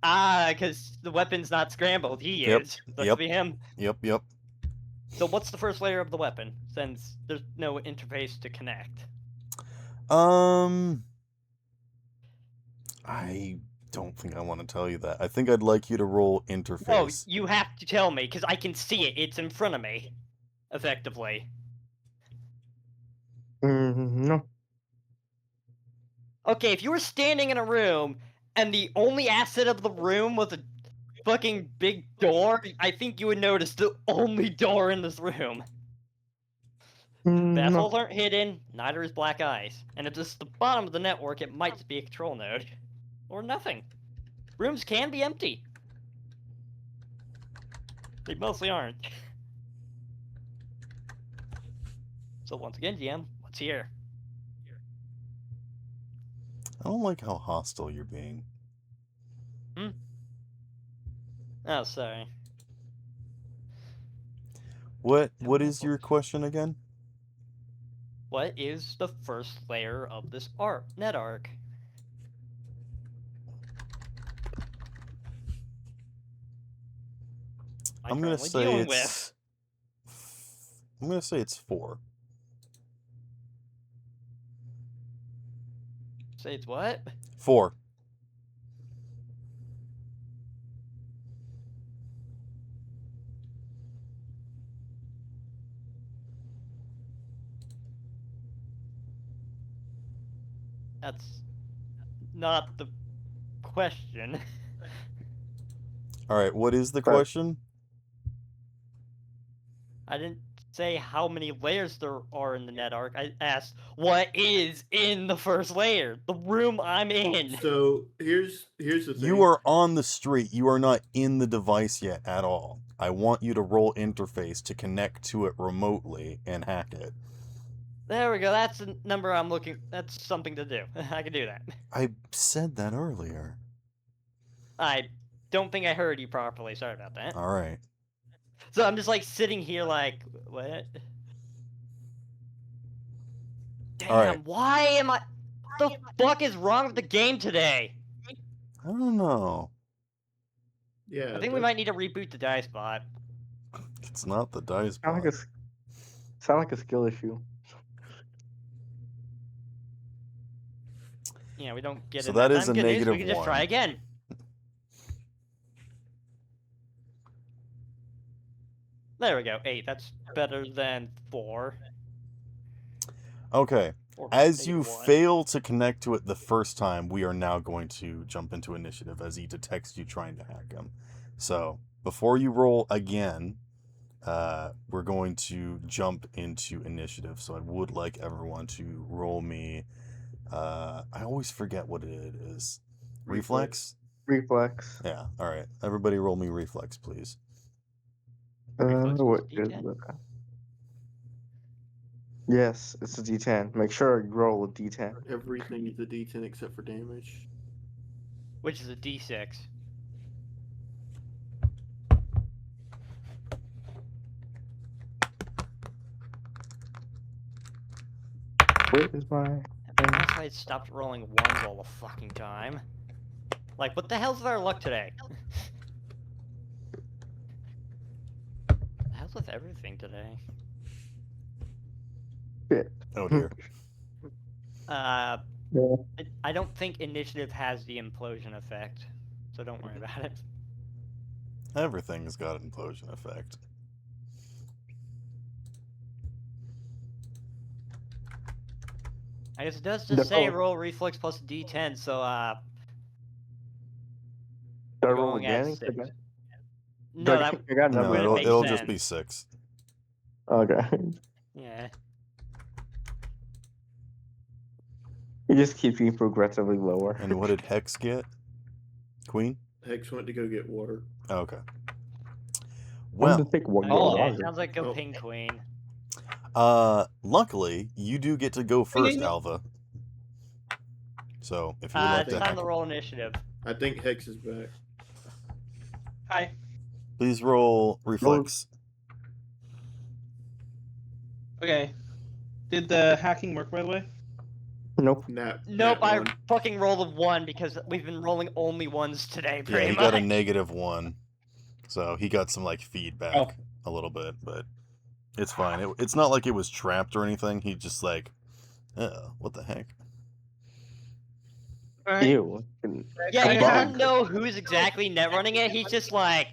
Because the weapon's not scrambled. He Yep, is. That's yep. be him. Yep. So what's the first layer of the weapon, since there's no interface to connect? I don't think I want to tell you that. I think I'd like you to roll Oh, interface. you have to tell me, because I can see it. It's in front of me. Effectively. No. Okay, if you were standing in a room, and the only asset of the room was a fucking big door, I think you would notice the only door in this room. No. Vessels aren't hidden, neither is Black Ice. And if this is the bottom of the network, it might just be a control node. Or nothing. Rooms can be empty. They mostly aren't. So once again, GM, what's here? I don't like how hostile you're being. Oh, sorry. What is your question again? What is the first layer of this net arc? I'm gonna currently say dealing it's. I'm gonna say it's 4. Say it's what? 4. That's not the question. All right. What is the But- question? I didn't say how many layers there are in the net arc. I asked what is in the first layer, the room I'm in. So here's the thing. You are on the street. You are not in the device yet at all. I want you to roll interface to connect to it remotely and hack it. There we go. That's the number I'm looking. That's something to do. I can do that. I said that earlier. I don't think I heard you properly. Sorry about that. All right. So I'm just like sitting here, like, what? Damn! All right. Why am I? What the fuck is wrong with the game today? I don't know. Yeah. I think we might need to reboot the dice bot. It's not the dice Sound bot. like a skill issue. Yeah, we don't get So it. that is time. a Good news, negative we can just try 1. again. There we go. 8. That's better than 4. Okay. Or As you 1. fail to connect to it the first time, we are now going to jump into initiative as he detects you trying to hack him. So, before you roll again, we're going to jump into initiative. So I would like everyone to roll me. I always forget what it is. Reflex? Reflex. Yeah. All right. Everybody roll me reflex, please. Reflex What plus is D10? that? Yes, it's a D10. Make sure you roll a D10. Everything is a D10 except for damage. Which is a D6. Where is my? Unless I stopped rolling 1s all the fucking time. Like, what the hell's with our luck today? The hell's with everything today? Shit. Oh dear. Uh, Yeah. I don't think initiative has the implosion effect, so don't worry about it. Everything's got an implosion effect. I guess it does The just say color- roll reflex plus D10, so Should I we're roll going at again? 6. I No, that I got No, another. wouldn't it'll, make it'll just be sense. 6. Okay. Yeah. It just keeps getting progressively lower. And what did Hex get? Queen? Hex went to go get water. Oh, okay. When Well, to take one Oh, more Okay, longer. sounds like go Oh. ping queen. luckily, you do get to go first, Alva. So, if you would like It's to time hack, to roll initiative. I think Hex is back. Hi. please roll reflex. Okay. Did the hacking work, by the way? Nope. Nap. Nope, nat I one. fucking rolled a 1 because we've been rolling only 1s today, Yeah, pretty he much. got a -1. So, he got some, like, feedback Oh. a little bit, but it's fine. It's not like it was trapped or anything. He just, like, what the heck? Alright. Ew. Yeah, he A doesn't bug. know who's exactly net running it. He's just like,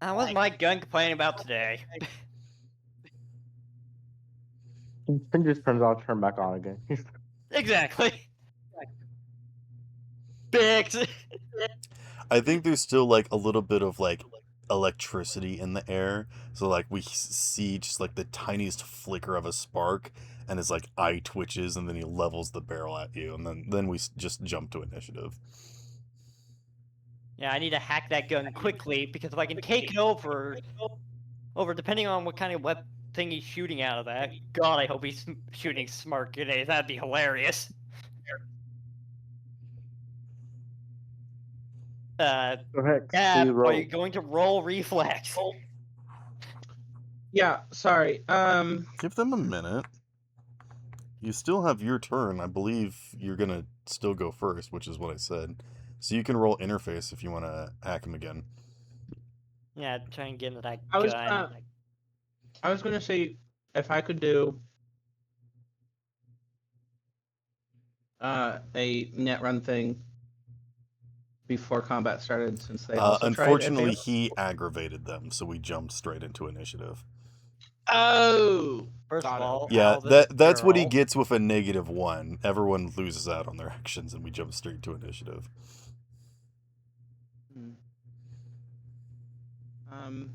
what's my gun complaining about today? It just turns out to turn back on again. Exactly. Bix. I think there's still, like, a little bit of, like, electricity in the air. So, like, we see just, like, the tiniest flicker of a spark, and his, like, eye twitches, and then he levels the barrel at you, and then we just jump to initiative. Yeah, I need to hack that gun quickly because if I can take it over depending on what kind of weapon thing he's shooting out of that. God, I hope he's shooting smart grenades. That'd be hilarious. Go ahead. Gab, Please are roll. you going to roll reflex? Yeah, sorry. Give them a minute. You still have your turn. I believe you're gonna still go first, which is what I said. So you can roll interface if you want to hack him again. Yeah, try and get into that I was gun. gonna say if I could do a net run thing before combat started, since they also tried Unfortunately, advanced. he aggravated them, so we jumped straight into initiative. Oh, First got of it. all, Yeah, Alvin's that's what he girl. gets with a -1. Everyone loses out on their actions, and we jump straight to initiative. Hmm. Um,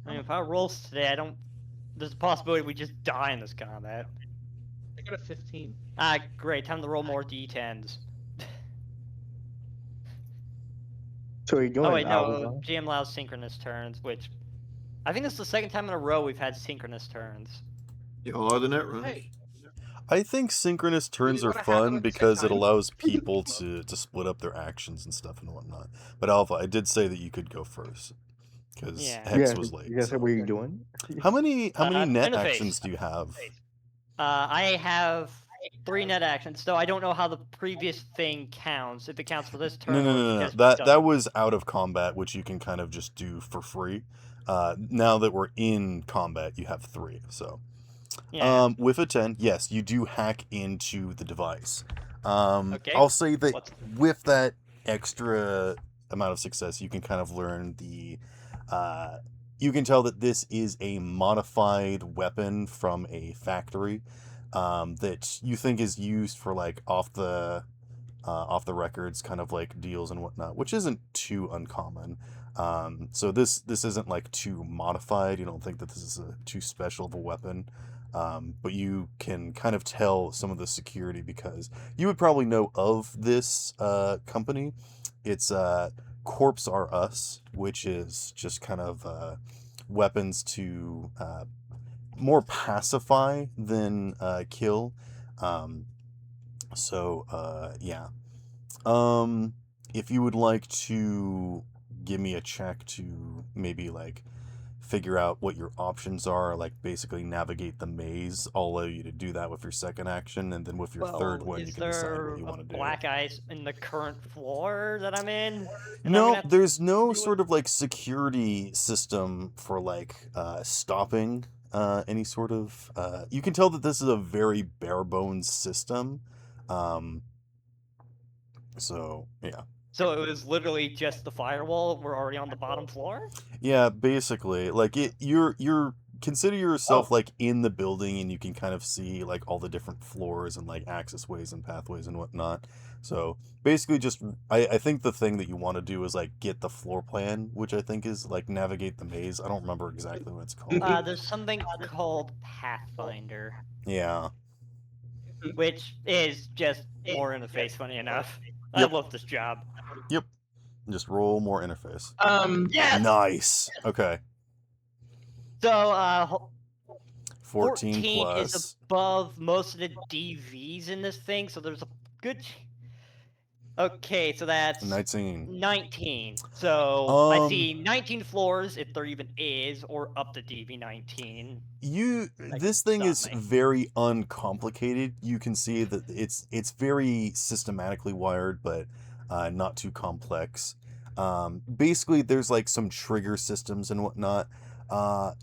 I mean, if I roll today, I don't. There's a possibility we just die in this combat. I got a 15. Ah, great. Time to roll more d10s. So you're doing Oh wait, no. Alva. GM allows synchronous turns, which I think this is the second time in a row we've had synchronous turns. Y'all are the net runners. Hey, I think synchronous turns you are wanna hack fun them at the same because it time? allows people to split up their actions and stuff and whatnot. But Alpha, I did say that you could go first because Yeah. Hex Yeah, was you late. guys said So. what you're doing? How many net Interface. actions do you have? I have 3 net actions, so I don't know how the previous thing counts. If it counts for this turn or if it just That doesn't. was out of combat, which you can kind of just do for free. Now that we're in combat, you have 3. So, Yeah. with a 10, yes, you do hack into the device. Okay. I'll say that What's- with that extra amount of success, you can kind of learn the. You can tell that this is a modified weapon from a factory that you think is used for like off the records kind of like deals and whatnot, which isn't too uncommon. So this isn't like too modified. You don't think that this is too special of a weapon. But you can kind of tell some of the security because you would probably know of this company. It's Corpse Are Us, which is just kind of weapons to more pacify than kill. Yeah. If you would like to give me a check to maybe like figure out what your options are, like basically navigate the maze, I'll allow you to do that with your second action, and then with your third one, you is can decide there what you a want to do. black ice in the current floor that I'm in? And I'm No, gonna have to there's no deal sort of like security system for like stopping any sort of. You can tell that this is a very bare bones system. Um, so yeah. So it was literally just the firewall. We're already on the bottom floor. Yeah, basically, like you're consider yourself like in the building, and you can kind of see like all the different floors and like access ways and pathways and whatnot. So basically, just I think the thing that you want to do is like get the floor plan, which I think is like navigate the maze. I don't remember exactly what it's called. There's something called Pathfinder, Yeah. which is just more interface. Funny enough, I Yep. love this job. Yep. Just roll more interface. Yes. Nice. Okay. So 14 14 is plus. above most of the DVs in this thing, so there's a good. Okay, so that's 19. 19. So I Um, see 19 floors, if there even is, or up to DV 19. This thing is stop me. very uncomplicated. You can see that it's very systematically wired, but not too complex. Basically, there's like some trigger systems and whatnot.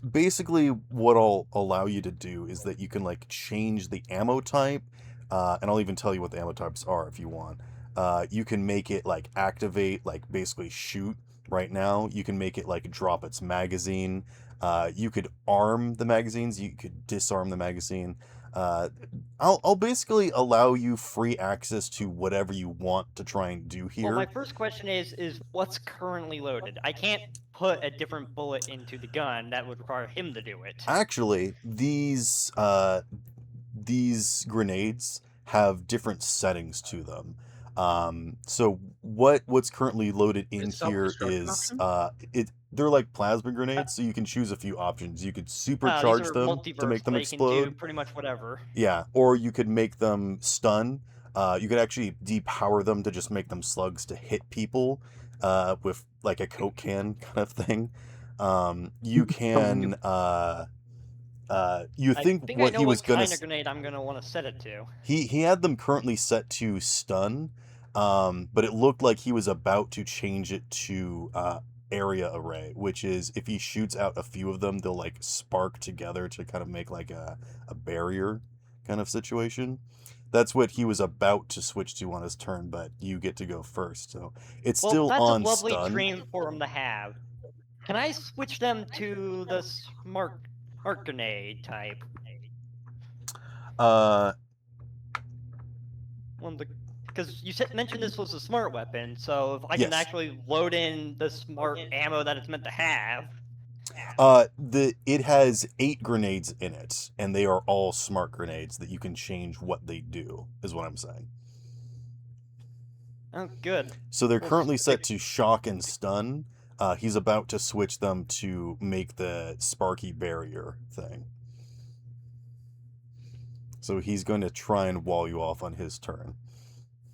Basically, what I'll allow you to do is that you can like change the ammo type, and I'll even tell you what the ammo types are if you want. You can make it like activate, like basically shoot right now. You can make it like drop its magazine. You could arm the magazines. You could disarm the magazine. I'll basically allow you free access to whatever you want to try and do here. Well, my first question is what's currently loaded? I can't put a different bullet into the gun. That would require him to do it. Actually, these grenades have different settings to them. So what's currently loaded in Is here self-destruct an is option? they're like plasma grenades, so you can choose a few options. You could These supercharge are them to multiverse. make them They can do explode. pretty much whatever. Yeah, or you could make them stun. You could actually depower them to just make them slugs to hit people with like a Coke can kind of thing. You can you I think think I what know he what was gonna kind of grenade I'm gonna want to set it to. he had them currently set to stun, but it looked like he was about to change it to area array, which is if he shoots out a few of them, they'll like spark together to kind of make like a barrier kind of situation. That's what he was about to switch to on his turn, but you get to go first, so it's Well, still that's on a lovely stun. dream for him to have. Can I switch them to the smart grenade type? Uh, Because you mentioned this was a smart weapon, so if I can Yes. actually load in the smart ammo that it's meant to have. It has 8 grenades in it, and they are all smart grenades that you can change what they do, is what I'm saying. Oh, good. So they're Well, currently set to shock and stun. He's about to switch them to make the sparky barrier thing. So he's going to try and wall you off on his turn.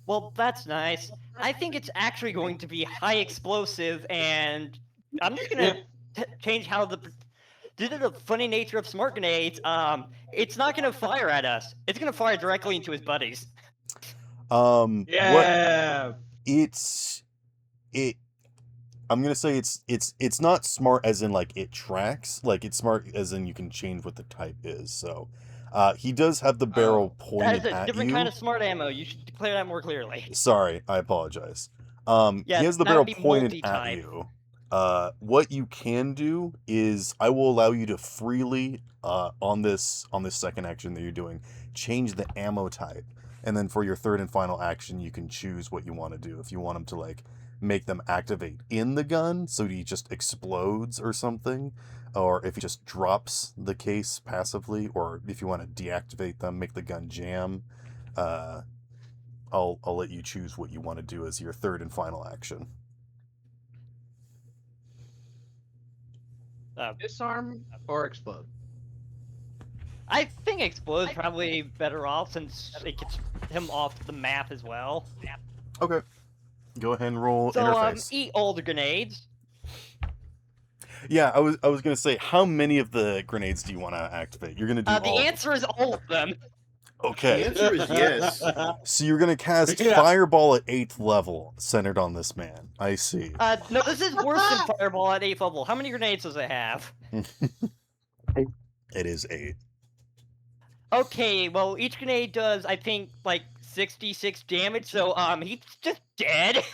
Well, that's nice. I think it's actually going to be high explosive, and I'm just gonna change how due to the funny nature of smart grenades, it's not gonna fire at us. It's gonna fire directly into his buddies. Yeah. I'm gonna say it's not smart as in like it tracks, like it's smart as in you can change what the type is. So he does have the barrel That pointed is a at different you. kind of smart ammo. You should declare that more clearly. Sorry, I apologize. Yeah, he has the that barrel would be pointed at multi-type. you. What you can do is I will allow you to freely on this second action that you're doing, change the ammo type, and then for your third and final action, you can choose what you want to do. If you want them to like make them activate in the gun, so he just explodes or something, or if he just drops the case passively, or if you want to deactivate them, make the gun jam. I'll let you choose what you want to do as your third and final action. Disarm or explode. I think Explode's probably better off since it gets him off the map as well. Okay. Go ahead and roll So, interface. eat all the grenades. Yeah, I was gonna say, how many of the grenades do you want to activate? You're gonna do The all. answer is all of them. Okay. The answer is yes. So you're gonna cast Yeah. Fireball at 8th level, centered on this man. I see. No, this is worse than Fireball at 8th level. How many grenades does it have? It is 8. Okay, well, each grenade does, I think, like 66 damage, so, he's just dead.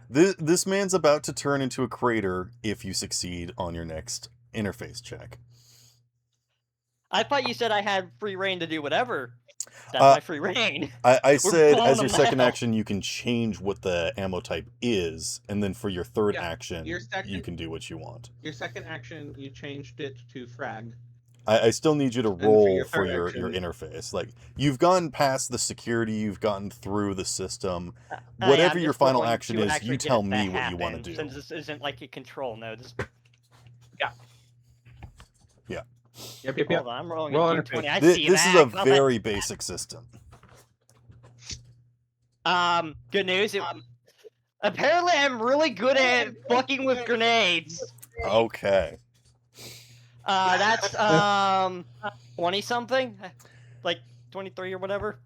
This man's about to turn into a crater if you succeed on your next interface check. I thought you said I had free reign to do whatever. That's Uh, my free reign. I said blowing as your them second out. action, you can change what the ammo type is, and then for your third Yeah, action, your second- you can do what you want. Your second action, you changed it to frag. I still need you to for roll your for third your action- interface. Like, you've gotten past the security, you've gotten through the system. Yeah, Whatever I'm your just final rolling action to is, actually you get tell it to me what you want to happen, do. Since this isn't like a control node. This... Yep. Hold on, I'm rolling Roll a interface. D20. I This see is that. a Well, very basic system. good news. Apparently, I'm really good at fucking with grenades. Okay. That's 20 something, like 23 or whatever.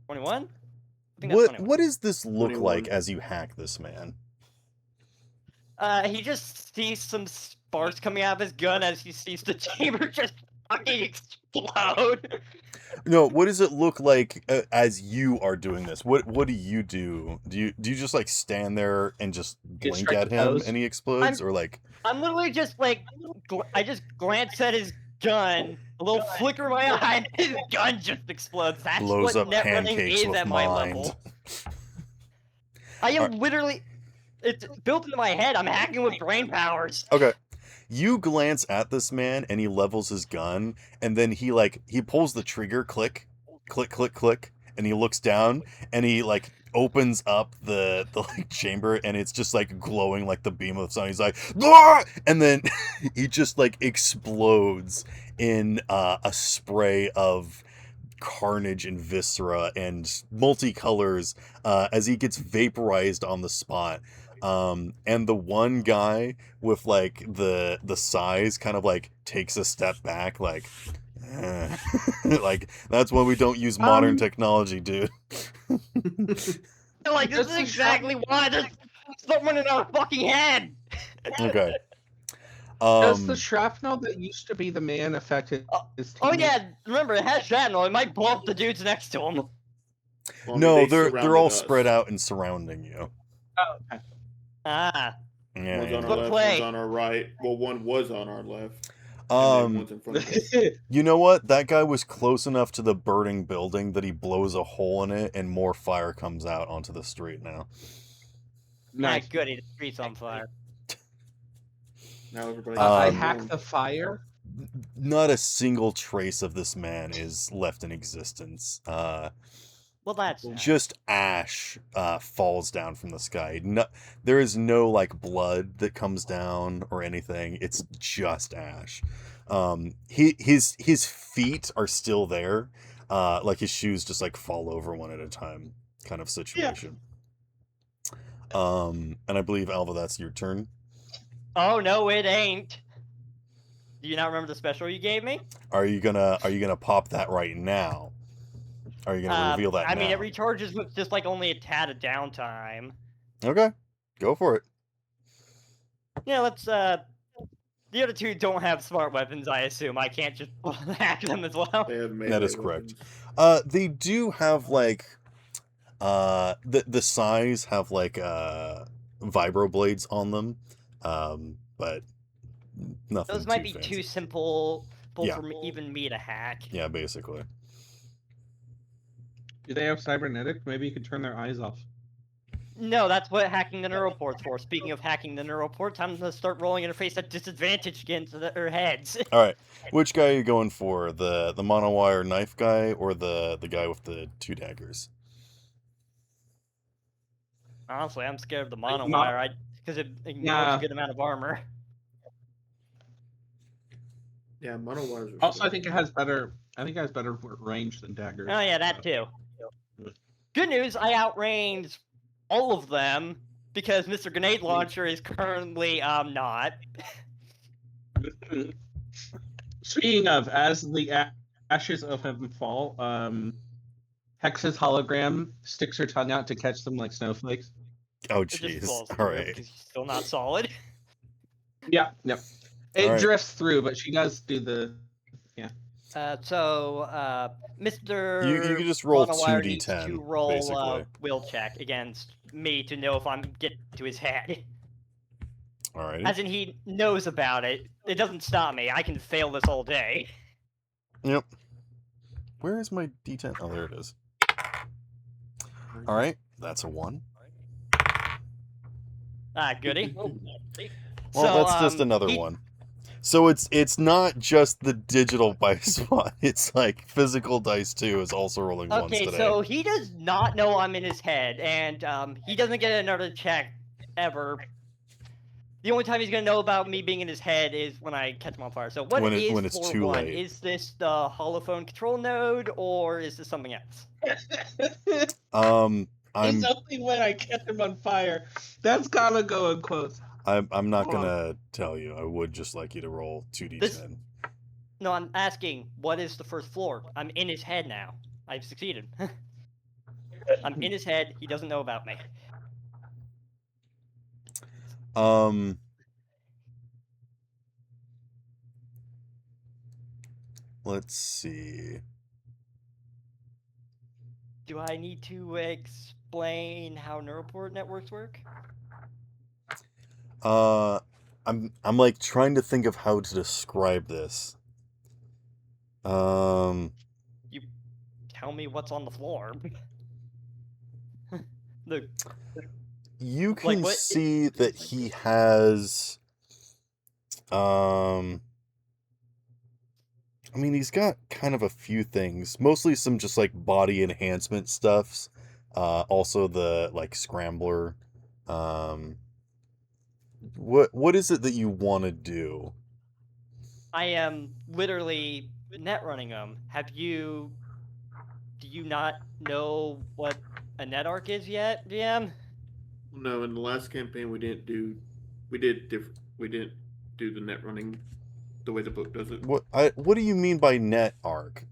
21. I think that's 21. What does this look 21. like as you hack this man? He just sees some sparks coming out of his gun as he sees the chamber just fucking explode. No, what does it look like as you are doing this? What do you do? Do you just like stand there and just blink strike at the him pose? and he explodes, or like? I'm literally just like, I just glance at his gun, a little flicker of my eye, and his gun just explodes. That's Blows what up net running pancakes is with at my mind. level. I am literally, it's built into my head. I'm hacking with brain powers. Okay. You glance at this man and he levels his gun, and then he pulls the trigger, click, click, click, click, and he looks down and he like opens up the like chamber, and it's just like glowing like the beam of the sun. He's like, "Ah!" And then he just like explodes in a spray of carnage and viscera and multicolors as he gets vaporized on the spot. And the one guy with like the size kind of like takes a step back, like, like that's why we don't use modern technology, dude. Like, this is exactly why there's someone in our fucking head! Okay. Does the shrapnel that used to be the man affected his Oh teammates? yeah, remember, it has shrapnel. It might blow up the dudes next to him. Well, I mean, No, they they're surrounded all us. spread out and surrounding you. Oh, okay. Ah. Yeah. One's on yeah. our But left, play. one's on our right. Well, one was on our left. And then one's in front of us. You know what? That guy was close enough to the burning building that he blows a hole in it and more fire comes out onto the street now. Nice. Ah, goody, the street's on fire. Now everybody. I Um, hacked the fire. Not a single trace of this man is left in existence. Well, that's nice. Just ash falls down from the sky. No, there is no like blood that comes down or anything. It's just ash. His feet are still there. Like his shoes just like fall over one at a time, kind of situation. And I believe Alva, that's your turn. Oh no, it ain't. Do you not remember the special you gave me? Are you gonna pop that right now? Are you gonna reveal that I now? mean, it recharges with just like only a tad of downtime. Okay, go for it. Yeah, let's. The other two don't have smart weapons, I assume. I can't just hack them as well. They have That is melee correct. weapons. They do have like the size have like vibroblades on them, but nothing. Those might too be fancy. too simple Yeah. for even me to hack. Yeah, basically. Do they have cybernetic? Maybe you could turn their eyes off. No, that's what hacking the neuroport's for. Speaking of hacking the neuroport, time to start rolling interface at disadvantage against their heads. All right, which guy are you going for? The monowire knife guy or the guy with the 2 daggers? Honestly, I'm scared of the Like, monowire, because it ignores Yeah. a good amount of armor. Yeah, monowires. Are Also, I think it has better. I think it has better range than daggers. Oh yeah, that too. Good news, I outranged all of them because Mr. Grenade Launcher is currently not. Speaking of, as the ashes of heaven fall, Hex's hologram sticks her tongue out to catch them like snowflakes. Oh It just jeez. falls All through right. because he's still not solid. Yep. It Alright. drifts through, but she does do the. Mr. You can just roll Monowire needs 2d10, to roll basically. will check against me to know if I'm getting to his head. All right. As in, he knows about it. It doesn't stop me. I can fail this all day. Yep. Where is my d10? Oh, there it is. All right, that's a 1. Ah, goody. Well, So, that's just another he- 1. So it's not just the digital dice one. It's like physical dice too is also rolling ones Okay, today. so he does not know I'm in his head, and he doesn't get another check ever. The only time he's gonna know about me being in his head is when I catch him on fire. So what When is it's floor too 1? late. Is this the holophone control node, or is this something else? I'm It's only when I catch him on fire. That's gotta go in quotes. I'm not gonna tell you. I would just like you to roll 2d10. No, I'm asking, what is the first floor? I'm in his head now. I've succeeded. I'm in his head. He doesn't know about me. Let's see. Do I need to explain how neuroport networks work? I'm like trying to think of how to describe this. You tell me what's on the floor. Look, You can what- see that he has I mean, he's got kind of a few things, mostly some just like body enhancement stuffs. Also the like scrambler. What is it that you want to do? I am literally net running them. Have you do you not know what a net arc is yet, GM? No, in the last campaign we didn't do the net running the way the book does it. What do you mean by net arc?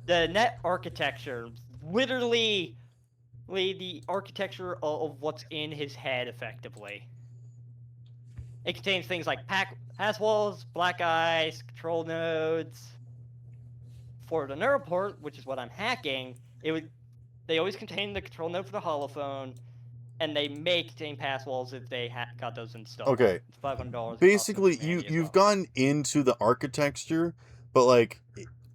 The net architecture, literally the architecture of what's in his head, effectively. It contains things like pass walls, black eyes, control nodes. For the neural port, which is what I'm hacking, they always contain the control node for the holophone, and they may contain pass walls if they got those installed. Okay. It's $500. Basically, you've gone into the architecture, but like,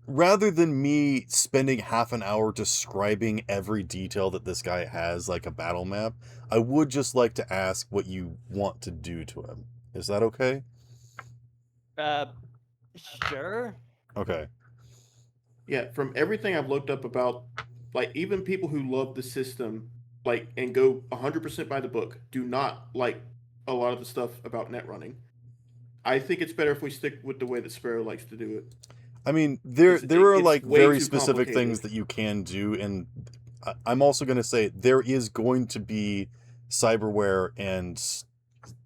rather than me spending half an hour describing every detail that this guy has, like a battle map, I would just like to ask what you want to do to him. Is that okay? Sure. Okay. Yeah, from everything I've looked up about, like, even people who love the system, like, and go 100% by the book, do not like a lot of the stuff about net running. I think it's better if we stick with the way that Sparrow likes to do it. I mean, there are it's like way very too specific things complicated. that you can do, and I'm also going to say there is going to be cyberware and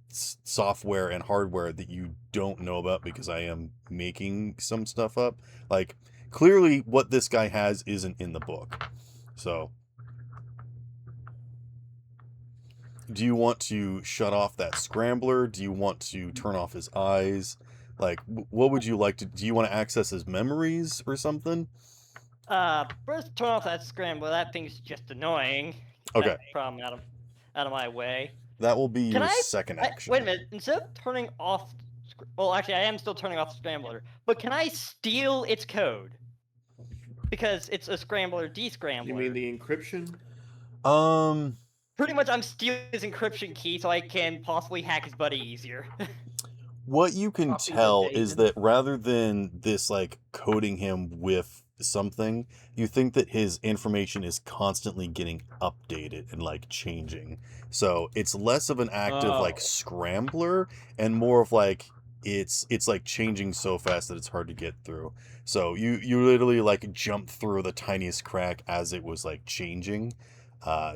software and hardware that you don't know about because I am making some stuff up. Like, clearly what this guy has isn't in the book. So, do you want to shut off that scrambler? Do you want to turn off his eyes? Like, what would you like to... Do you want to access his memories or something? First turn off that scrambler. That thing's just annoying. Okay. That problem out of my way. That will be your second action. Wait a minute. Instead of turning off... Well, actually, I am still turning off the scrambler. But can I steal its code? Because it's a scrambler descrambler. You mean the encryption? Pretty much I'm stealing his encryption key so I can possibly hack his buddy easier. What you can tell is that rather than this, like, coding him with something, you think that his information is constantly getting updated and, like, changing. So it's less of an active, like, scrambler and more of, like, it's like changing so fast that it's hard to get through. So you literally, like, jump through the tiniest crack as it was, like, changing.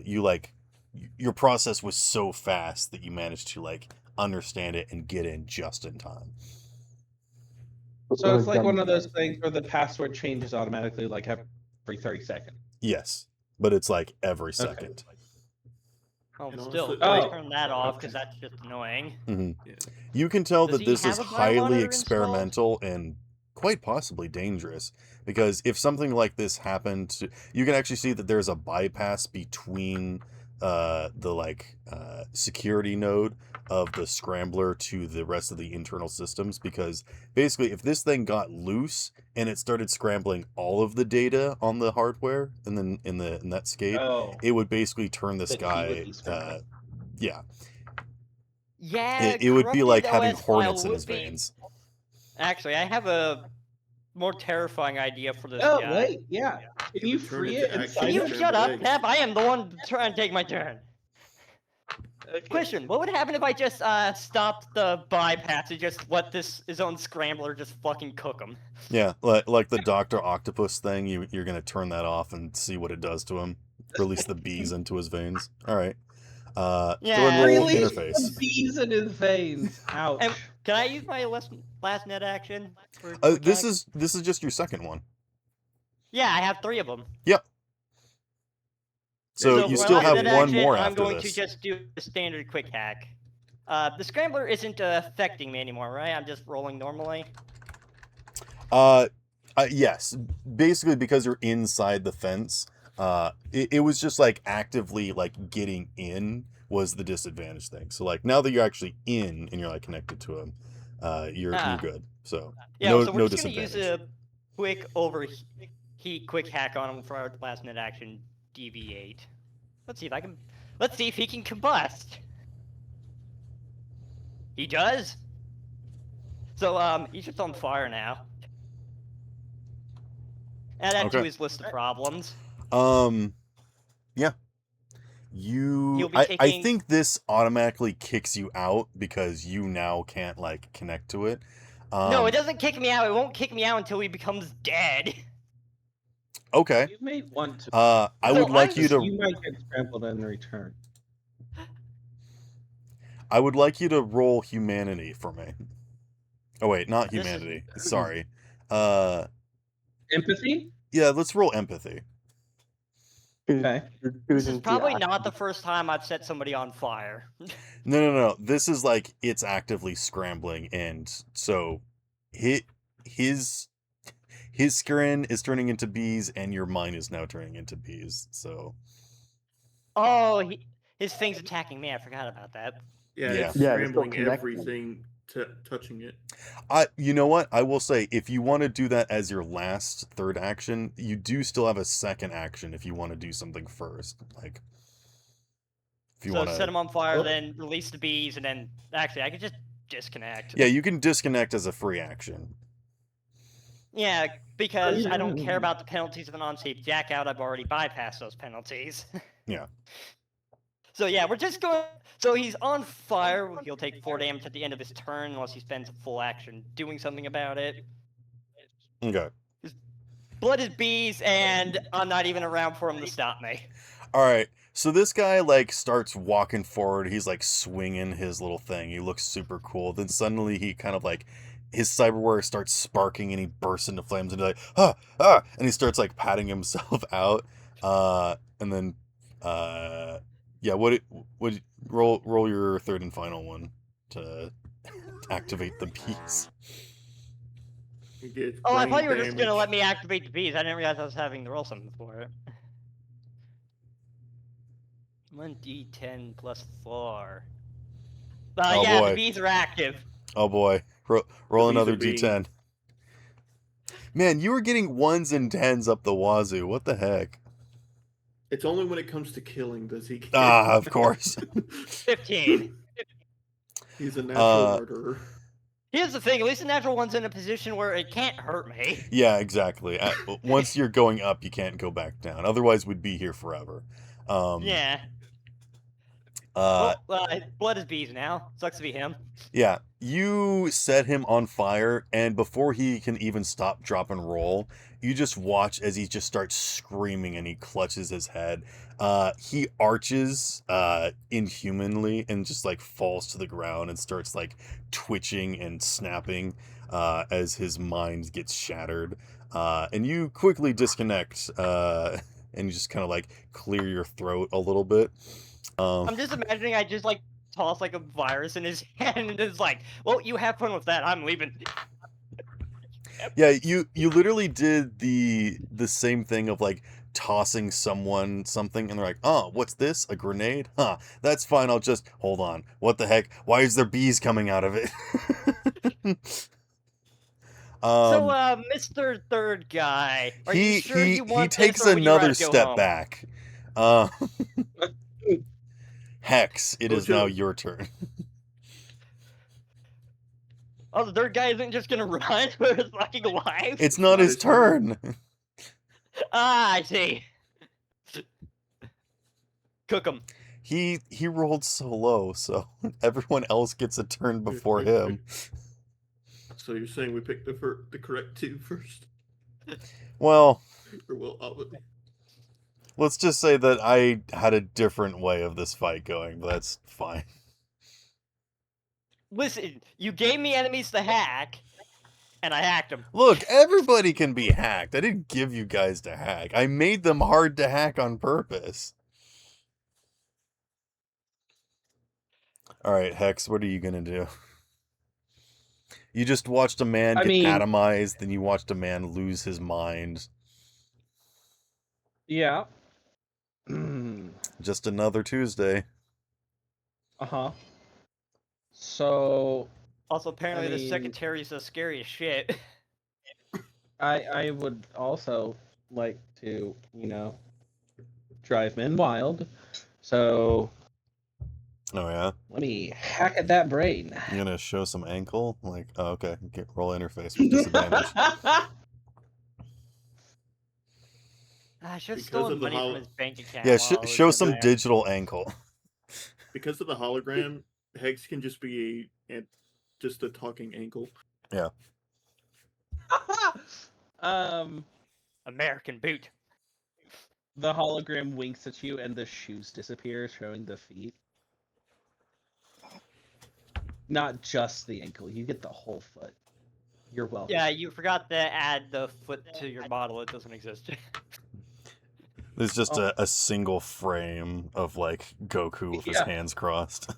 Your process was so fast that you managed to, like, understand it and get in just in time. So it's like one of those things where the password changes automatically, like every 30 seconds. Yes, but it's like every second. Oh, And still, also- I Oh. turn that off because that's just annoying. Mm-hmm. Yeah. You can tell Does that he this is have a highly biomonitor experimental and quite possibly dangerous, because if something like this happened to, you can actually see that there's a bypass between the security node of the scrambler to the rest of the internal systems, because basically if this thing got loose and it started scrambling all of the data on the hardware and then in the Netscape, it would basically turn this guy yeah. Yeah, It would be like corrupted having OS hornets file in would his be- veins. Actually, I have a more terrifying idea for this Oh, guy. wait, yeah. Can you Turn free it it to inside Can you it? Scrambled shut up, eggs. Pep? I am the one trying to take my turn. Okay. Question: what would happen if I just stopped the bypass and just let his own scrambler just fucking cook him? Yeah, like the Dr. Octopus thing, you're going to turn that off and see what it does to him. Release the bees into his veins. All right. Throw and roll Release interface. the bees in his veins. Ouch. And can I use my last net action? For This mechanics? is just your second one. Yeah, I have 3 of them. Yep. So for you my still last have net one action, more I'm after going this. to just do a standard quick hack. The scrambler isn't affecting me anymore, right? I'm just rolling normally. Yes, basically because you're inside the fence. It was just like actively like getting in was the disadvantage thing. So like now that you're actually in and you're like connected to him, you're good. So Yeah, no so we're no just gonna use disadvantage. a quick overheat quick hack on him for our last net action DV8. Let's see if he can combust. He does. So he's just on fire now. Add that to Okay. his list of problems. Yeah. He'll be I taking- think this automatically kicks you out because you now can't like connect to it. No, it doesn't kick me out. It won't kick me out until he becomes dead. Okay. You may want to. I So would like I'm you to. You might get scrambled in return. I would like you to roll humanity for me. Oh wait, not This is- humanity. Sorry. Uh, Empathy? yeah, let's roll empathy. Okay. This is probably not the first time I've set somebody on fire. No. This is like it's actively scrambling, and so his skin is turning into bees, and your mind is now turning into bees. So Oh, his thing's attacking me. I forgot about that. Yeah, Yeah. it's Yeah, it's still scrambling connected. everything, touching it. you know what? I will say, if you want to do that as your last third action, you do still have a second action if you want to do something first. Like, if you So want set to, him on fire, Oh. then release the bees, and then actually I could just disconnect. yeah, you can disconnect as a free action. Yeah, because I don't care Yeah. about the penalties of an unsafe jack out. I've already bypassed those penalties. Yeah. So yeah, we're just going. So he's on fire. He'll take 4 damage at the end of his turn unless he spends a full action doing something about it. Okay. Blood is bees, and I'm not even around for him to stop me. All right. So this guy like starts walking forward. He's like swinging his little thing. He looks super cool. Then suddenly he kind of like his cyberware starts sparking and he bursts into flames and he's like and he starts like patting himself out. And then yeah, what roll your third and final one to activate the bees. It gets Oh, I brain thought you were just gonna damage. let me activate the bees. I didn't realize I was having to roll something for it. 1d10 plus 4. Oh, Yeah, boy. the bees are active. Oh boy. Roll The bees another are being- d10. Man, you were getting 1s and 10s up the wazoo. What the heck? It's only when it comes to killing does he. Of course. 15. He's a natural Uh, murderer. Here's the thing, at least the natural one's in a position where it can't hurt me. Yeah, exactly. Once you're going up, you can't go back down. Otherwise, we'd be here forever. Yeah. Uh, Blood is bees now. Sucks to be him. yeah. You set him on fire, and before he can even stop, drop, and roll, you just watch as he just starts screaming and he clutches his head. He arches inhumanly and just like falls to the ground and starts like twitching and snapping as his mind gets shattered. And you quickly disconnect and you just kind of like clear your throat a little bit. I'm just imagining I just like toss like a virus in his hand and it's like, well, you have fun with that. I'm leaving. Yeah, you literally did the same thing of like tossing someone something and they're like, "Oh, what's this? A grenade? Huh. That's fine. I'll just hold on. What the heck? Why is there bees coming out of it?" So, Mr. Third Guy, are you sure you want he this, takes or would you rather another go step home? back. Hex, it is now your turn. Oh, the third guy isn't just gonna run for his fucking life? It's not his turn. Ah, I see. Cook him. He rolled so low, so everyone else gets a turn before him. So you're saying we picked the correct two first? Well, Or well, let's just say that I had a different way of this fight going, but that's fine. Listen, you gave me enemies to hack, and I hacked them. Look, everybody can be hacked. I didn't give you guys to hack. I made them hard to hack on purpose. Alright, Hex, what are you gonna do? You just watched a man get atomized, then you watched a man lose his mind. Yeah. Just another Tuesday. Uh-huh. So Also, apparently the mean- secretary is the scariest shit. I would also like to, drive men wild. So Oh yeah? let me hack at that brain. You gonna show some ankle? Like, oh, okay. Roll interface with disadvantage. I should have Because stolen of the money hol- from his bank account. Yeah, while I was show in some there. digital ankle. because of the hologram, Hex can just be just a talking ankle. um American boot. The hologram winks at you, and the shoes disappear, showing the feet. Not just the ankle. You get the whole foot. You're welcome. Yeah, you forgot to add the foot to your model. It doesn't exist. There's just a single frame of like Goku with his hands crossed.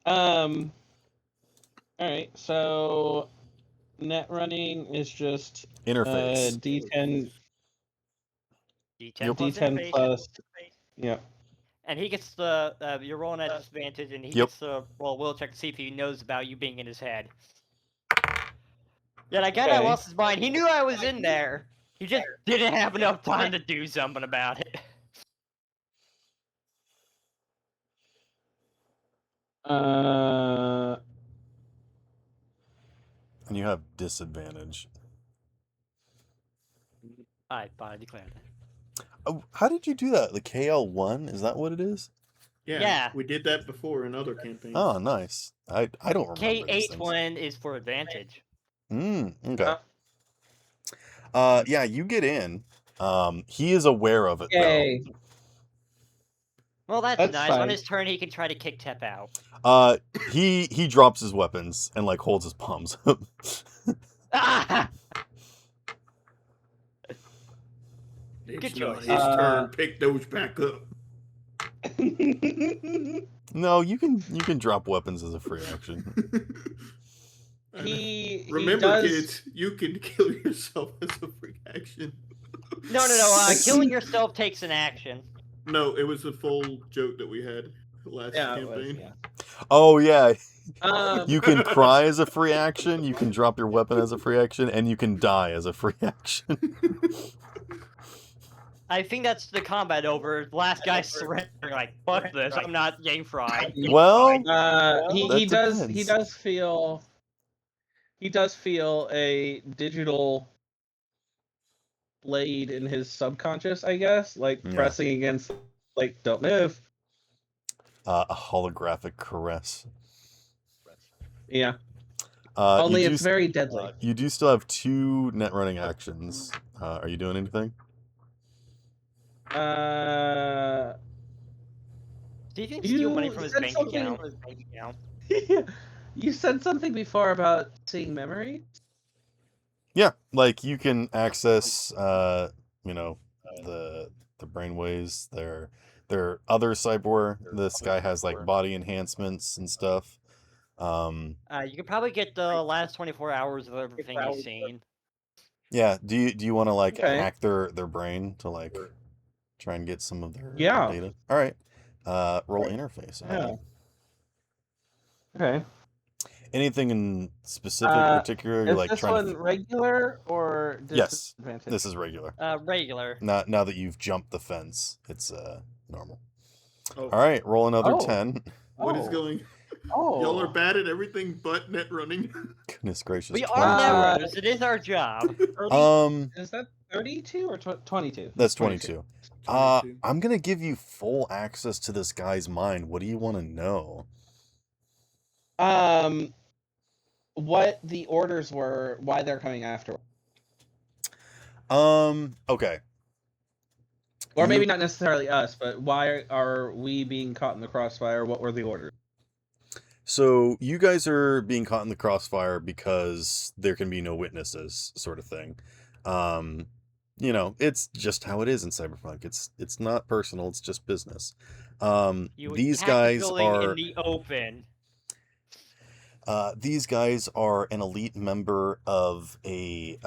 All right, so net running is just Interface. D10. D10 plus D10 interface. plus. Yeah. And he gets the you're rolling at disadvantage, and he Yep. gets the will check to see if he knows about you being in his head. Yeah, that guy that Okay. lost his mind. He knew I was in there. He just didn't have enough time to do something about it. And you have disadvantage. I declared. Oh, how did you do that? The KL1? Is that what it is? Yeah. We did that before in other campaigns. Oh, nice. I don't remember these K8 things. one is for advantage. Okay. Yeah, you get in. He is aware of it, Yay. Well, that's That's nice. fine. On his turn, he can try to kick Tep out. though. He drops his weapons and like holds his palms up. Ah! It's Good not choice. his turn. Pick those back up. No, you can drop weapons as a free action. Remember, does... kids, you can kill yourself as a free action. No. Killing yourself takes an action. No, it was a full joke that we had last Yeah, campaign. it was, yeah. Oh yeah. You You can cry as a free action, you can drop your weapon as a free action, and you can die as a free action. I think that's the combat over. The last guy surrendering, like, fuck this, I'm not getting fried. Well, he that does feel a digital blade in his subconscious, I guess, like pressing against, like, don't move. A holographic caress. Yeah. Only it's very deadly. You do still have 2 net running actions. Are you doing anything? Do you think steal money from his bank account? You said something before about seeing memory? Yeah, like you can access, the brainwaves. Their other cyborg. This guy has like body enhancements and stuff. You could probably get the last 24 hours of everything he's seen. Yeah. Do you want to like hack their brain to like try and get some of their data? All right. Roll interface. Yeah. Okay. Anything in specific, particular? You're is like this trying one regular or Yes, disadvantage? this is regular. Regular. Now that you've jumped the fence, it's normal. Oh. All right, roll another 10. What is going? Y'all are bad at everything but net running. Goodness gracious. We are net runners. It is our job. Is that 32 or 22? That's 22. 22. I'm gonna give you full access to this guy's mind. What do you want to know? What the orders were, why they're coming after. Okay. Or maybe not necessarily us, but why are we being caught in the crossfire? What were the orders? So you guys are being caught in the crossfire because there can be no witnesses, sort of thing. It's just how it is in Cyberpunk. It's not personal, it's just business. These guys are in the open. These guys are an elite member of a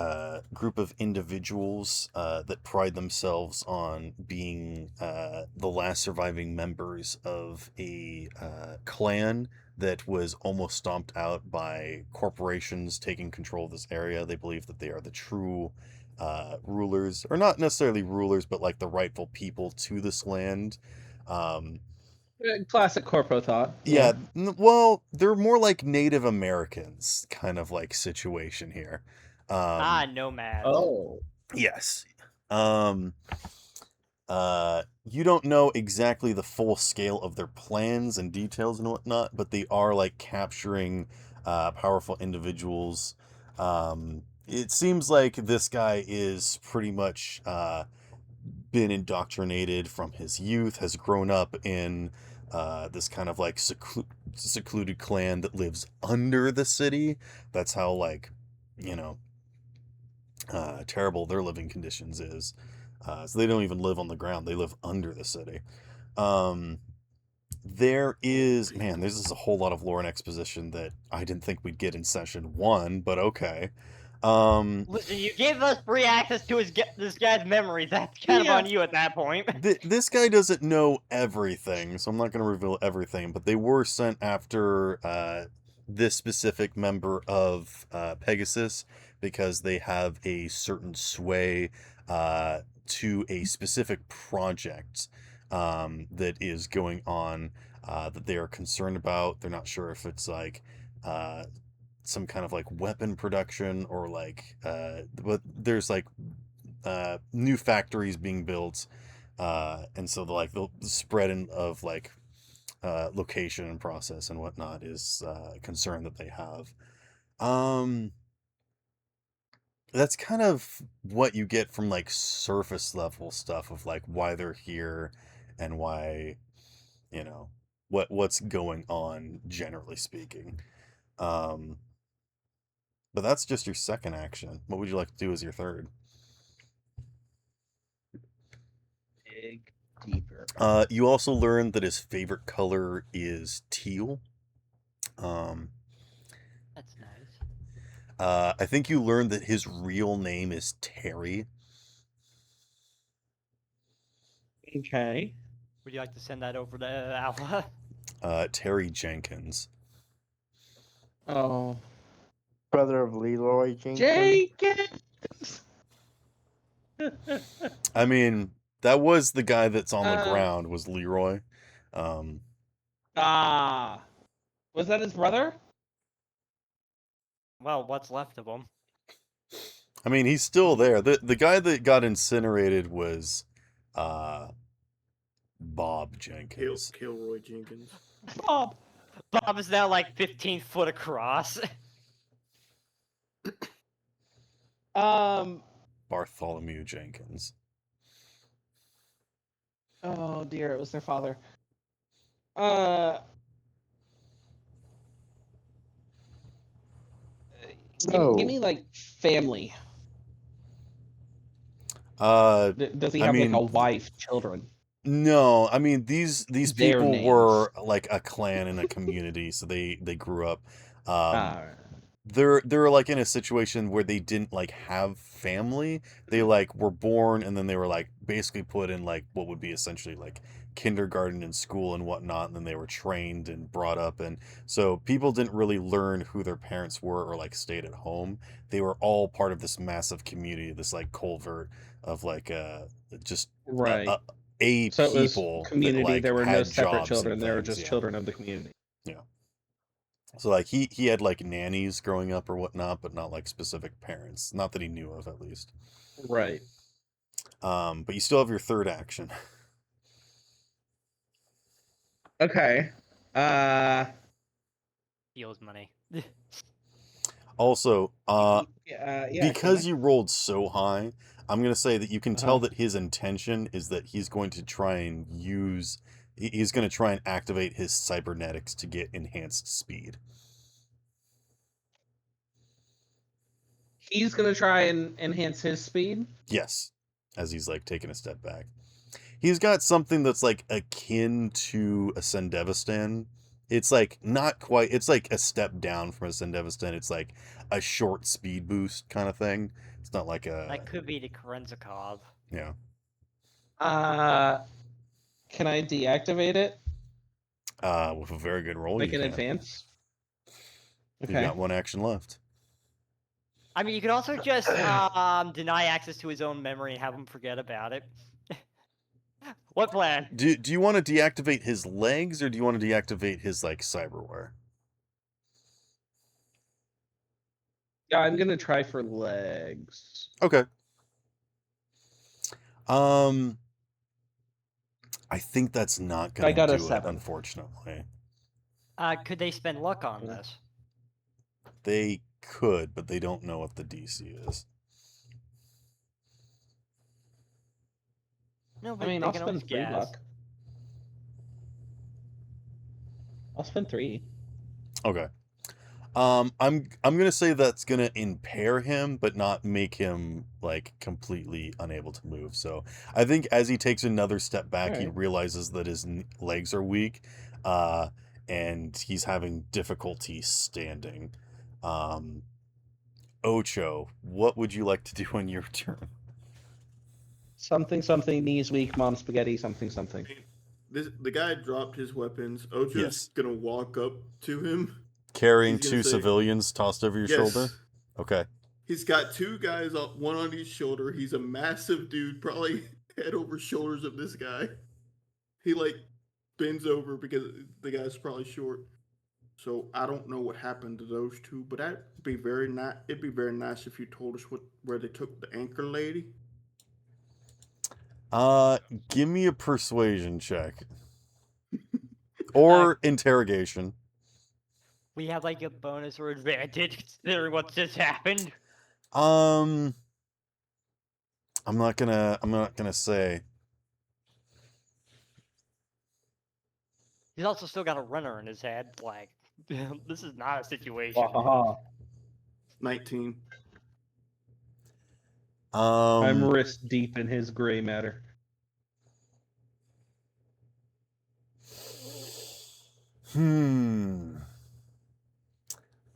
group of individuals that pride themselves on being the last surviving members of a clan that was almost stomped out by corporations taking control of this area. They believe that they are the true rulers, or not necessarily rulers, but like the rightful people to this land. Classic corpo thought. Yeah, well, they're more like Native Americans kind of like situation here. Nomads. Oh. Yes. You don't know exactly the full scale of their plans and details and whatnot, but they are like capturing powerful individuals it seems like this guy is pretty much been indoctrinated from his youth, has grown up in this kind of like secluded clan that lives under the city. That's how, like, you know, terrible their living conditions is. So they don't even live on the ground, they live under the city. There is, man, there's just a whole lot of lore and exposition that I didn't think we'd get in session 1, but okay. Listen, you gave us free access to this guy's memories. That's kind of on you at that point. This guy doesn't know everything, so I'm not going to reveal everything, but they were sent after this specific member of Pegasus because they have a certain sway to a specific project that is going on that they are concerned about. They're not sure if it's like some kind of like weapon production or like but there's like new factories being built, and so the spread of like location and process and whatnot is a concern that they have. That's kind of what you get from like surface level stuff of like why they're here and why, you know, what's going on generally speaking. But that's just your second action. What would you like to do as your third? Dig deeper. You also learn that his favorite color is teal. That's nice. I think you learned that his real name is Terry. Okay. Would you like to send that over to Alpha? Terry Jenkins. Oh. Brother of Leroy Jenkins. Jenkins! I mean, that was the guy that's on the ground, was Leroy. Was that his brother? Well, what's left of him? I mean, he's still there. The guy that got incinerated was Bob Jenkins. Kilroy Jenkins. Bob is now like 15 foot across. Bartholomew Jenkins. Oh dear, it was their father. Give me like family. Does he have like a wife, children? No, I mean these Their people names. were like a clan in a community, so they grew up. They're like in a situation where they didn't like have family. They like were born and then they were like basically put in like what would be essentially like kindergarten and school and whatnot, and then they were trained and brought up, and so people didn't really learn who their parents were or like stayed at home. They were all part of this massive community, this like culvert of like just right. a So it was people community. that, like, there were no had separate jobs children. and They were things, just yeah. children of the community. Yeah. So like he had like nannies growing up or whatnot, but not like specific parents. Not that he knew of, at least. Right. But you still have your third action. Okay. Steals money. Also, Yeah, because you rolled so high, I'm gonna say that you can tell Uh-huh. that his intention is that he's going to try and use. He's going to try and activate his cybernetics to get enhanced speed. He's gonna try and enhance his speed. Yes, as he's like taking a step back. He's got something that's like akin to a Sendevistan. It's like not quite. It's like a step down from a Sendevistan. It's like a short speed boost kind of thing. It's not like a. That could be the Kerenzikov. Yeah. Can I deactivate it? With a very good roll, Like you in can. advance? You've Okay. got one action left. I mean, you could also just deny access to his own memory and have him forget about it. What plan? Do you want to deactivate his legs or do you want to deactivate his like cyberware? Yeah, I'm gonna try for legs. Okay. I think that's not I gonna got a do it, 7. unfortunately. Could they spend luck on this? They could, but they don't know what the DC is. No, but I mean, they I'll can spend always $3. guess. I'll spend 3. Okay. I'm gonna say that's gonna impair him, but not make him like completely unable to move. So I think as he takes another step back, he Alright. realizes that his legs are weak, and he's having difficulty standing. Ocho, what would you like to do on your turn? Something, knees weak, mom spaghetti, something. The guy dropped his weapons. Ocho's Yes. gonna walk up to him. Carrying He's gonna 2 say, civilians tossed over your shoulder? Yes. Okay. He's got 2 guys, one on each shoulder. He's a massive dude, probably head over shoulders of this guy. He like bends over because the guy's probably short. So I don't know what happened to those 2, but that'd be very nice. It'd be very nice if you told us where they took the anchor lady. Give me a persuasion check. Or interrogation. We have like a bonus or advantage considering what just happened. I'm not gonna say. He's also still got a runner in his head. Like, this is not a situation. 19. I'm wrist deep in his gray matter.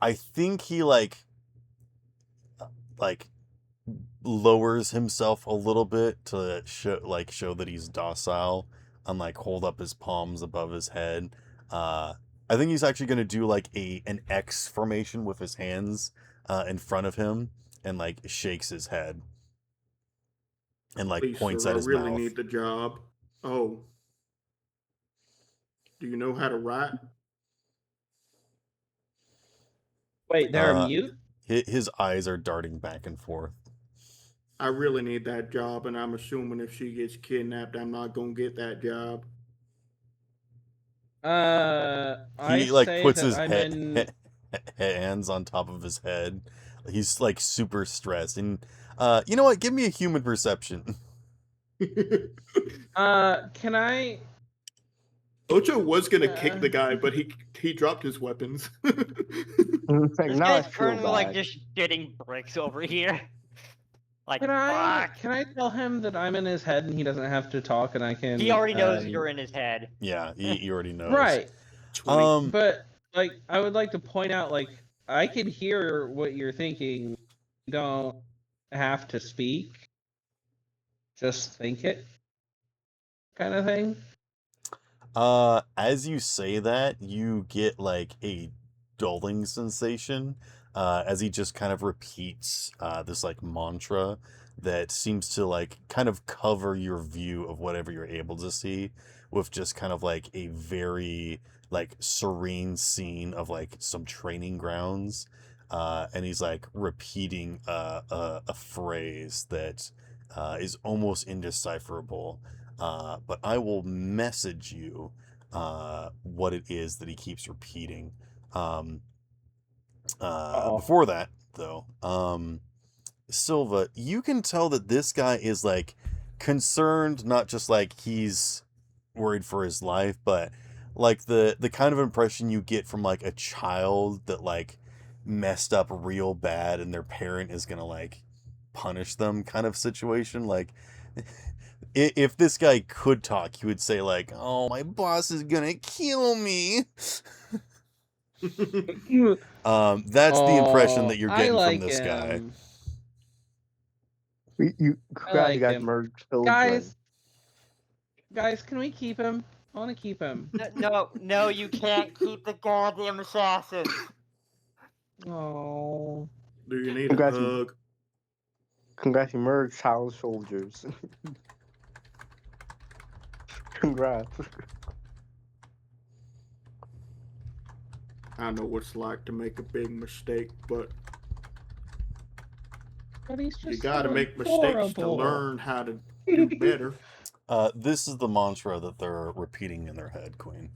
I think he like lowers himself a little bit to show that he's docile and like hold up his palms above his head. I think he's actually gonna do like an X formation with his hands in front of him and like shakes his head and like Please, points sir, at his I really mouth. need the job. Oh. Do you know how to write? Wait, they're mute? His eyes are darting back and forth. I really need that job, and I'm assuming if she gets kidnapped, I'm not gonna get that job. He like puts his hands on top of his head. He's like super stressed. And you know what? Give me a human perception. Can I? Ocho was gonna kick the guy, but he dropped his weapons. It's like, This now I guy's feel currently like bad. just shitting bricks over here. Like, Can I? fuck. Can I tell him that I'm in his head and he doesn't have to talk, and I can? He already knows you're in his head. Yeah, he already knows. Right. 20. But like, I would like to point out, like, I can hear what you're thinking. You don't have to speak. Just think it, kind of thing. As you say that, you get like a dulling sensation as he just kind of repeats this like mantra that seems to like kind of cover your view of whatever you're able to see with just kind of like a very like serene scene of like some training grounds, and he's like repeating a phrase that is almost indecipherable. But I will message you what it is that he keeps repeating. Before that, though, Silva, you can tell that this guy is like concerned, not just like he's worried for his life, but like the kind of impression you get from like a child that like messed up real bad and their parent is gonna like punish them kind of situation. Like if this guy could talk, he would say like, "Oh, my boss is gonna kill me." That's the impression that you're getting from this guy. You I glad like you guys him. merged children. Guys, can we keep him? I want to keep him. No, you can't keep the goddamn assassin. Oh. Do you need Congrats. a hug? Congrats, you merged child soldiers. Congrats. I know what it's like to make a big mistake, but But he's just you gotta so make mistakes to adorable. learn how to do better. This is the mantra that they're repeating in their head, Queen.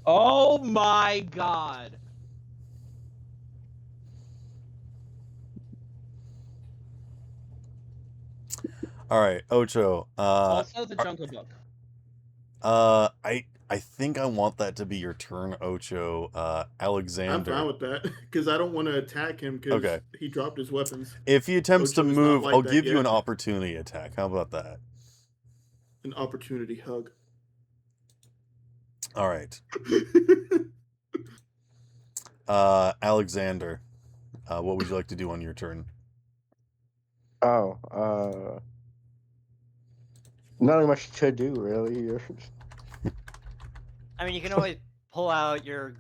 Oh my god. All right, Ocho. Also the Jungle Book. I think I want that to be your turn, Ocho. I'm Alexander. fine with that because I don't want to attack him because Okay. he dropped his weapons. If he attempts to Ocho is not move, like I'll that give you an yet. opportunity attack. How about that? An opportunity hug. All right. Alexander, what would you like to do on your turn? Oh, not much to do really. I mean, you can always pull out your.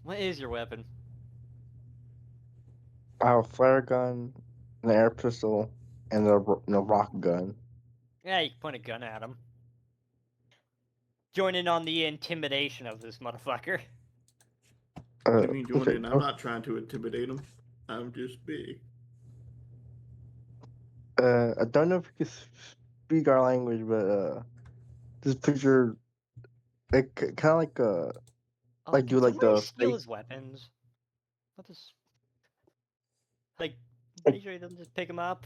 What is your weapon? I have a flare gun, an air pistol, and a rock gun. Yeah, you can point a gun at him. Join in on the intimidation of this motherfucker. What do you mean join Okay. in? I'm not trying to intimidate him. I'm just big. I don't know if you can speak our language, but just picture it kind of like Oh, like can do like somebody the steal fake. his weapons? What is? Like, Like- make sure he doesn't just pick him up.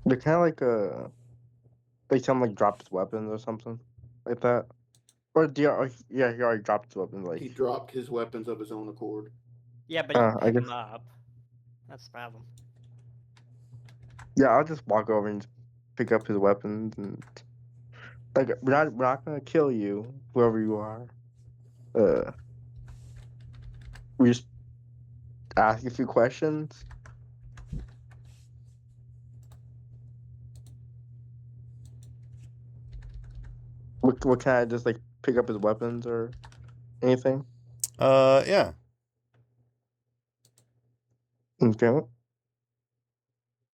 They're kind of like someone like dropped his weapons or something like that. Or yeah, he already dropped his weapons. He Like dropped his weapons of his own accord. Yeah, but you I pick guess him up. That's the problem. yeah, I'll just walk over and just pick up his weapons and like we're not gonna kill you, whoever you are. We just ask a few questions. What can I just like pick up his weapons or anything? Yeah. Okay.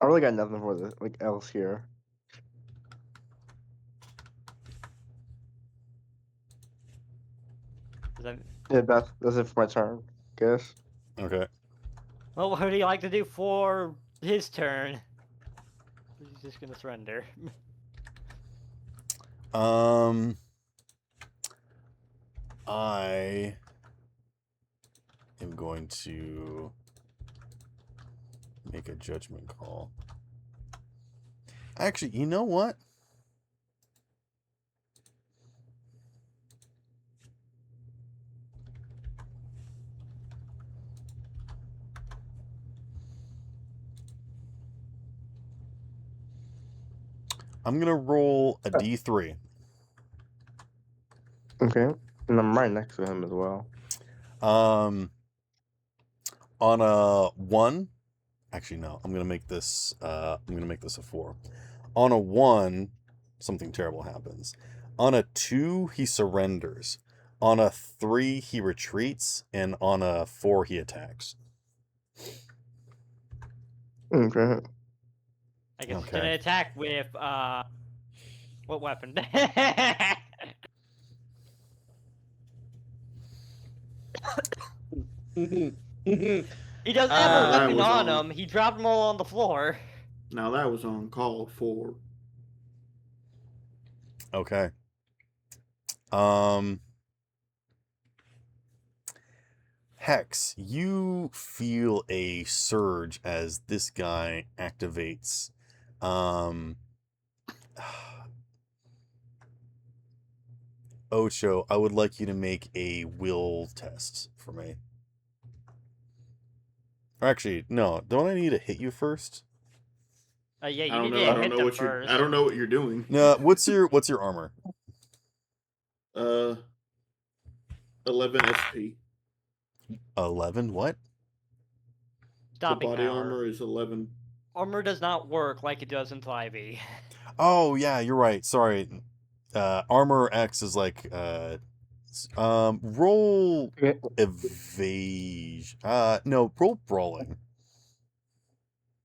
I really got nothing for this like else here. Is that... Yeah, that's it for my turn. Guess. Okay. Well, what do you like to do for his turn? He's just gonna surrender. I am going to make a judgment call. Actually, you know what? I'm going to roll a d3. Okay. And I'm right next to him as well. On a 1, actually no, I'm going to make this a 4. On a 1, something terrible happens. On a 2, he surrenders. On a 3, he retreats, and on a 4, he attacks. Okay. I guess he's Okay. gonna attack with what weapon? He doesn't have a That weapon was on on- him. He dropped them all on the floor. Now that was on call for. Okay. Hex, you feel a surge as this guy activates. Ocho, I would like you to make a will test for me. Or actually, no, don't I need to hit you first? Yeah, you I don't need know. to I don't hit know them what you're. first. I don't know what you're doing. No, what's your armor? 11 SP. 11 what? Stopping the body power. armor is 11. Armor does not work like it does in 5e. Oh, yeah, you're right. Sorry. Armor X is like roll Okay. evasion. No, roll brawling.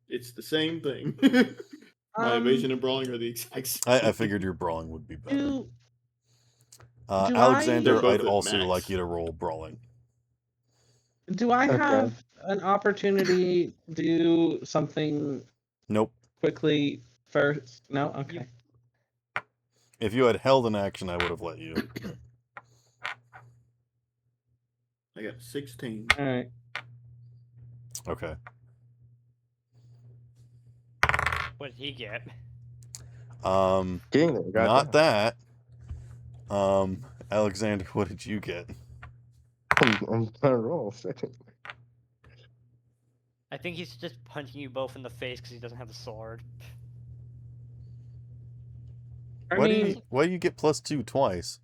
It's the same thing. My evasion and brawling are the exact same. I figured your brawling would be better. do Alexander, They're I'd both at also max. like you to roll brawling. do I Okay. have an opportunity to do something Nope. quickly first? No? Okay. If you had held an action, I would have let you. I got 16. All right. Okay. What did he get? Um, Getting there, not goddamn. that. Alexander, what did you get? I'm gonna roll. I think he's just punching you both in the face because he doesn't have a sword. I Why mean, do you get +2 twice?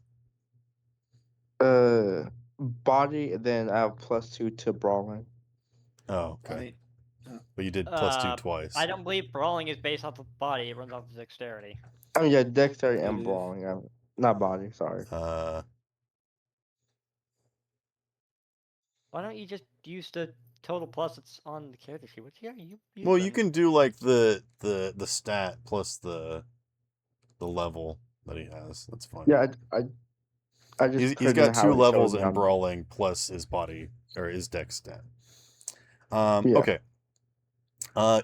Body, then I have +2 to brawling. Oh, okay. Right. But you did +2 twice. I don't believe brawling is based off of body. It runs off of dexterity. I mean, yeah, dexterity It and is. brawling. Not body. Sorry. Why don't you just use the total plus that's on the character sheet? What you Well, you can do like the stat plus the level that he has. That's fine. Yeah, I just He's couldn't got how 2 it levels showed me in on- brawling plus his body or his dex stat. Yeah. Okay.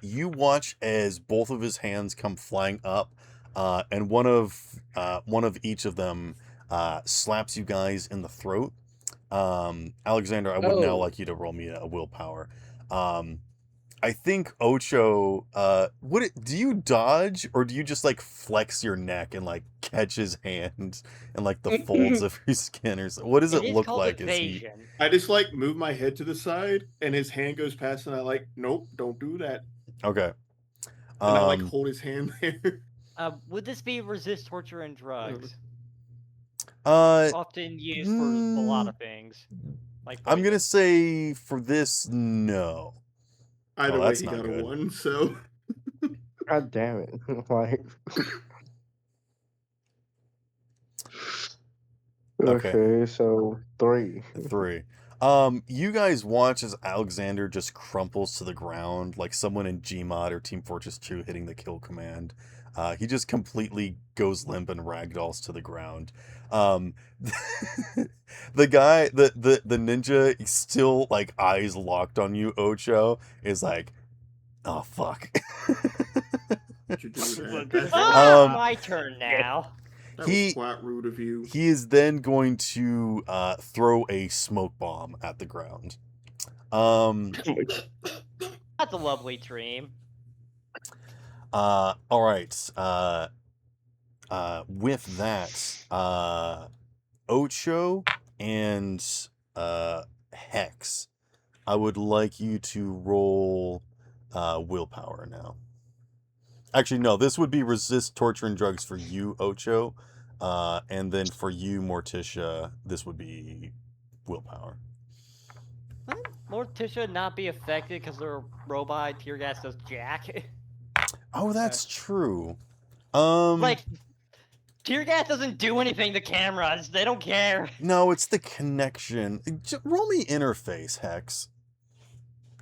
You watch as both of his hands come flying up, and one of each of them slaps you guys in the throat. Alexander, I would now Oh. like you to roll me a willpower. I think Ocho, do you dodge or do you just like flex your neck and like catch his hand and like the folds of your skin or something? What does it is look called like as he? evasion. I just like move my head to the side, and his hand goes past, and I like, nope, don't do that. Okay. And I like hold his hand there. Would this be resist torture and drugs? Uh, Often used for a lot of things. Like I'm gonna poison. say for this, no. Either Oh, way, that's he not got good. a 1, so. God damn it! Like. Okay. Okay, so 3. 3. You guys watch as Alexander just crumples to the ground like someone in Gmod or Team Fortress 2 hitting the kill command. He just completely goes limp and ragdolls to the ground. The guy, the ninja, still like eyes locked on you, Ocho, is like, oh fuck. What'd you do that? It's That my turn now. was quite rude of you. He is then going to throw a smoke bomb at the ground. That's a lovely dream. All right. With that, Ocho and Hex, I would like you to roll willpower now. Actually, no, this would be resist torture and drugs for you, Ocho. And then for you, Morticia, this would be willpower. Wouldn't Morticia not be affected because their robot tear gas does jack? Oh, that's true. Like, tear gas doesn't do anything to cameras. They don't care. No, it's the connection. Roll me interface, Hex.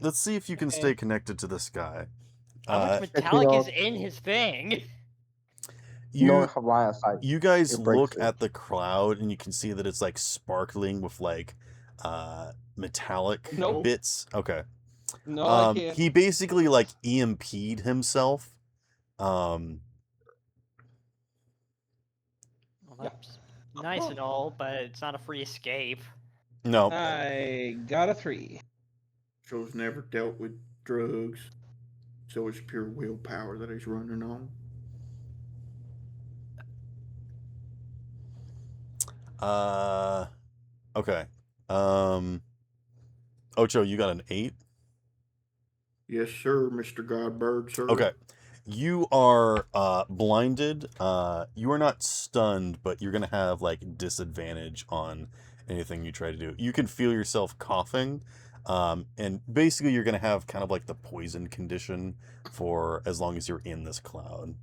Let's see if you can stay connected to this guy. How much metallic is in his thing? You You guys look it. at the cloud and you can see that it's like sparkling with like metallic Nope. bits. Okay. No, I can't. He basically like EMP'd himself. Well, that's nice and all, but it's not a free escape. No. I got a 3. Joe's never dealt with drugs, so it's pure willpower that he's running on. Okay. Ocho, you got an 8? Yes, sir, Mr. Godbird, sir. Okay. You are blinded. You are not stunned, but you're gonna have like disadvantage on anything you try to do. You can feel yourself coughing, and basically you're gonna have kind of like the poison condition for as long as you're in this cloud.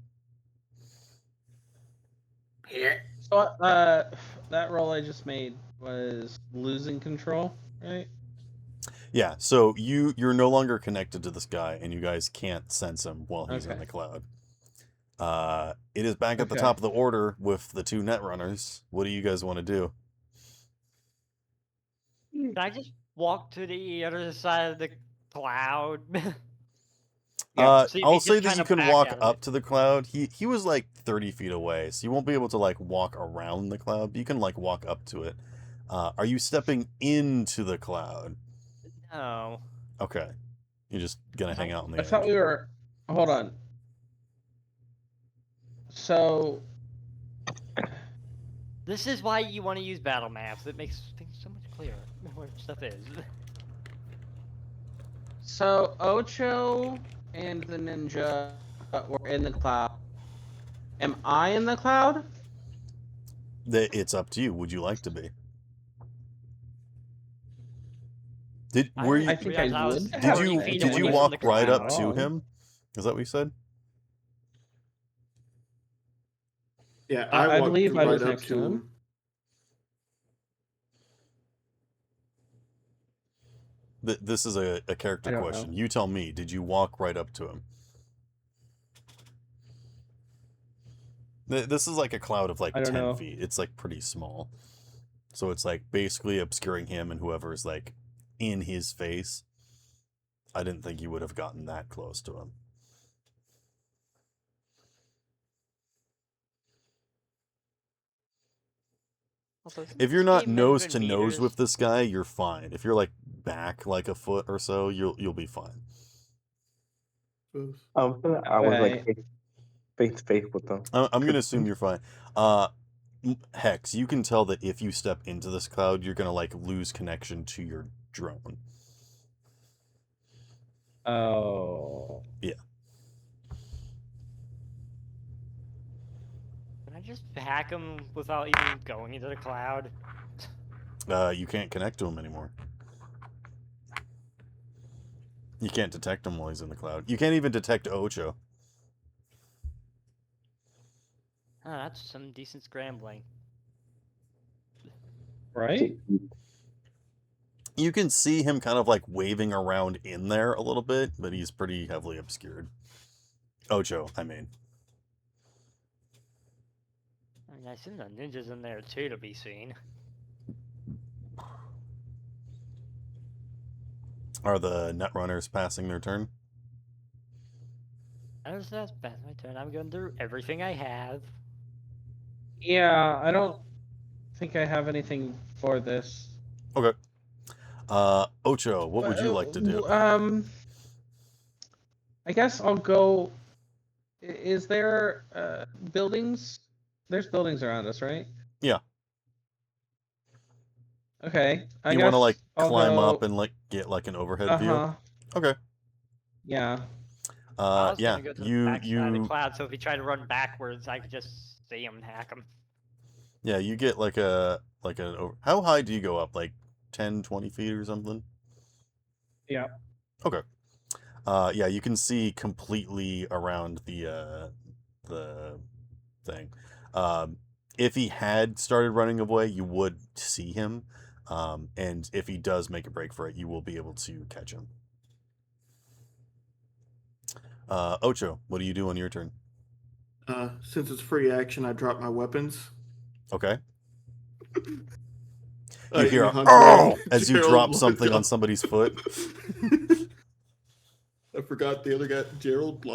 So, that roll I just made was losing control, right? Yeah, so you're no longer connected to this guy, and you guys can't sense him while he's in Okay. the cloud. It is back at the Okay. top of the order with the 2 netrunners. What do you guys want to do? Can I just walk to the other side of the cloud? See if I'll he's say just that trying you to can back walk out of up it. to the cloud. He was like 30 feet away, so you won't be able to like walk around the cloud, but you can like walk up to it. Are you stepping into the cloud? No. Okay. You're just gonna hang out on the I thought edge. we were. Hold on. So This is why you want to use battle maps. It makes things so much clearer where stuff is. So Ocho and the ninja were in the cloud. Am I in the cloud? It's up to you. Would you like to be? Did I were didn't you I think I realize I was would. did 30 you feet did you away from walk the right up cloud. to him? Is that what you said? Yeah, I I walked believe I right was up next to to him. him. This is a character I don't question. know. You tell me. Did you walk right up to him? This is like a cloud of like I don't 10 know. feet. It's like pretty small. So it's like basically obscuring him and whoever's like in his face. I didn't think you would have gotten that close to him. Also, isn't If you're this not game nose measured to in nose meters? with this guy, you're fine. If you're like back like a foot or so, you'll be fine. I was like Okay. face to face with them. I'm gonna assume you're fine. Hex, you can tell that if you step into this cloud, you're gonna like lose connection to your drone. Oh. Yeah. Can I just hack him without even going into the cloud? You can't connect to him anymore. You can't detect him while he's in the cloud. You can't even detect Ocho. Oh, that's some decent scrambling. Right? You can see him kind of like waving around in there a little bit, but he's pretty heavily obscured. Ocho, I mean. I mean, I assume the ninja's in there too to be seen. Are the netrunners passing their turn? That's my turn. I'm going through everything I have. Yeah, I don't think I have anything for this. Okay. Ocho, what would you like to do? I guess I'll go. Is there buildings? There's buildings around us, right? Yeah. Okay. I You guess want to like I'll climb go. up and like get like an overhead view? Okay. Yeah. I was Yeah. gonna go to the You back side of the you cloud, so if he tried to run backwards, I could just see him and hack him. yeah, you get like an over. How high do you go up? Like 10, 20 feet or something? Yeah. Okay. Yeah, you can see completely around the thing. If he had started running away, you would see him. And if he does make a break for it, you will be able to catch him. Ocho, what do you do on your turn? Since it's free action, I drop my weapons. Okay. You hear a, Hunter "Oh!" and as you Gerald drop looked something on up. somebody's foot. I forgot the other guy, Gerald.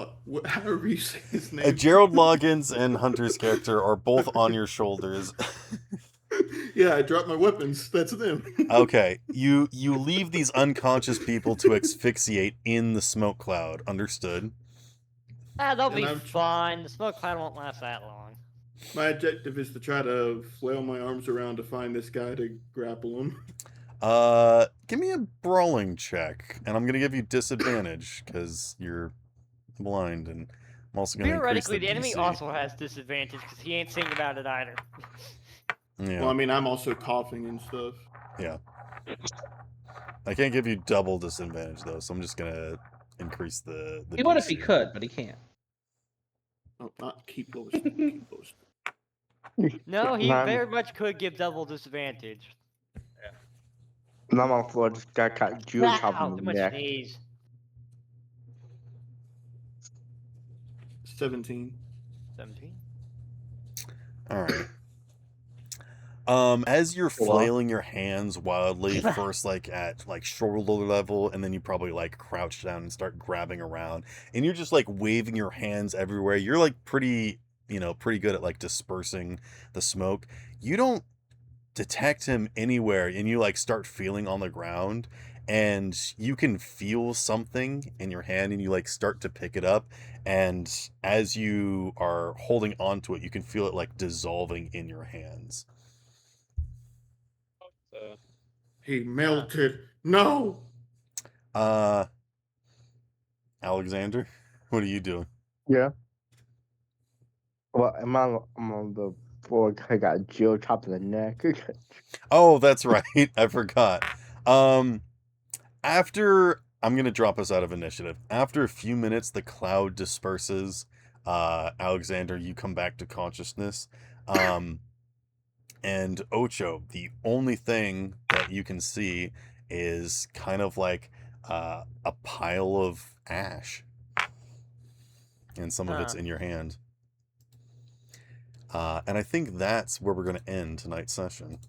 However you say his name. Gerald Loggins and Hunter's character are both on your shoulders. Yeah, I dropped my weapons. That's them. Okay, you leave these unconscious people to asphyxiate in the smoke cloud. Understood? Ah, they'll And be I'm- fine. The smoke cloud won't last that long. My objective is to try to flail my arms around to find this guy to grapple him. Give me a brawling check, and I'm gonna give you disadvantage because you're blind, and I'm also gonna increase Theoretically, the enemy DC. also has disadvantage because he ain't singing about it either. Yeah, Well, I mean, I'm also coughing and stuff. yeah. I can't give you double disadvantage though, so I'm just gonna increase the. He would if he DC. could, but he can't. Oh, not keep lowest. Keep lowest. No, he None. very much could give double disadvantage. And I'm on the floor, just got Jew Wow, chopping too me much neck. sneeze. 17. 17. All right. As you're Well, flailing your hands wildly, first like at like shoulder level, and then you probably like crouch down and start grabbing around, and you're just like waving your hands everywhere. You're like pretty, pretty good at like dispersing the smoke. You don't detect him anywhere, and you like start feeling on the ground, and you can feel something in your hand, and you like start to pick it up, and as you are holding onto it, you can feel it like dissolving in your hands. He melted. No. Uh, Alexander, what are you doing? yeah. Well, I'm on the floor. I got Jill chopped in the neck. Oh, that's right. I forgot. Um, after I'm gonna drop us out of initiative. After a few minutes, the cloud disperses. Alexander, you come back to consciousness. Um, and Ocho, the only thing that you can see is kind of like a pile of ash, and some of it's Huh. in your hand. And I think that's where we're going to end tonight's session.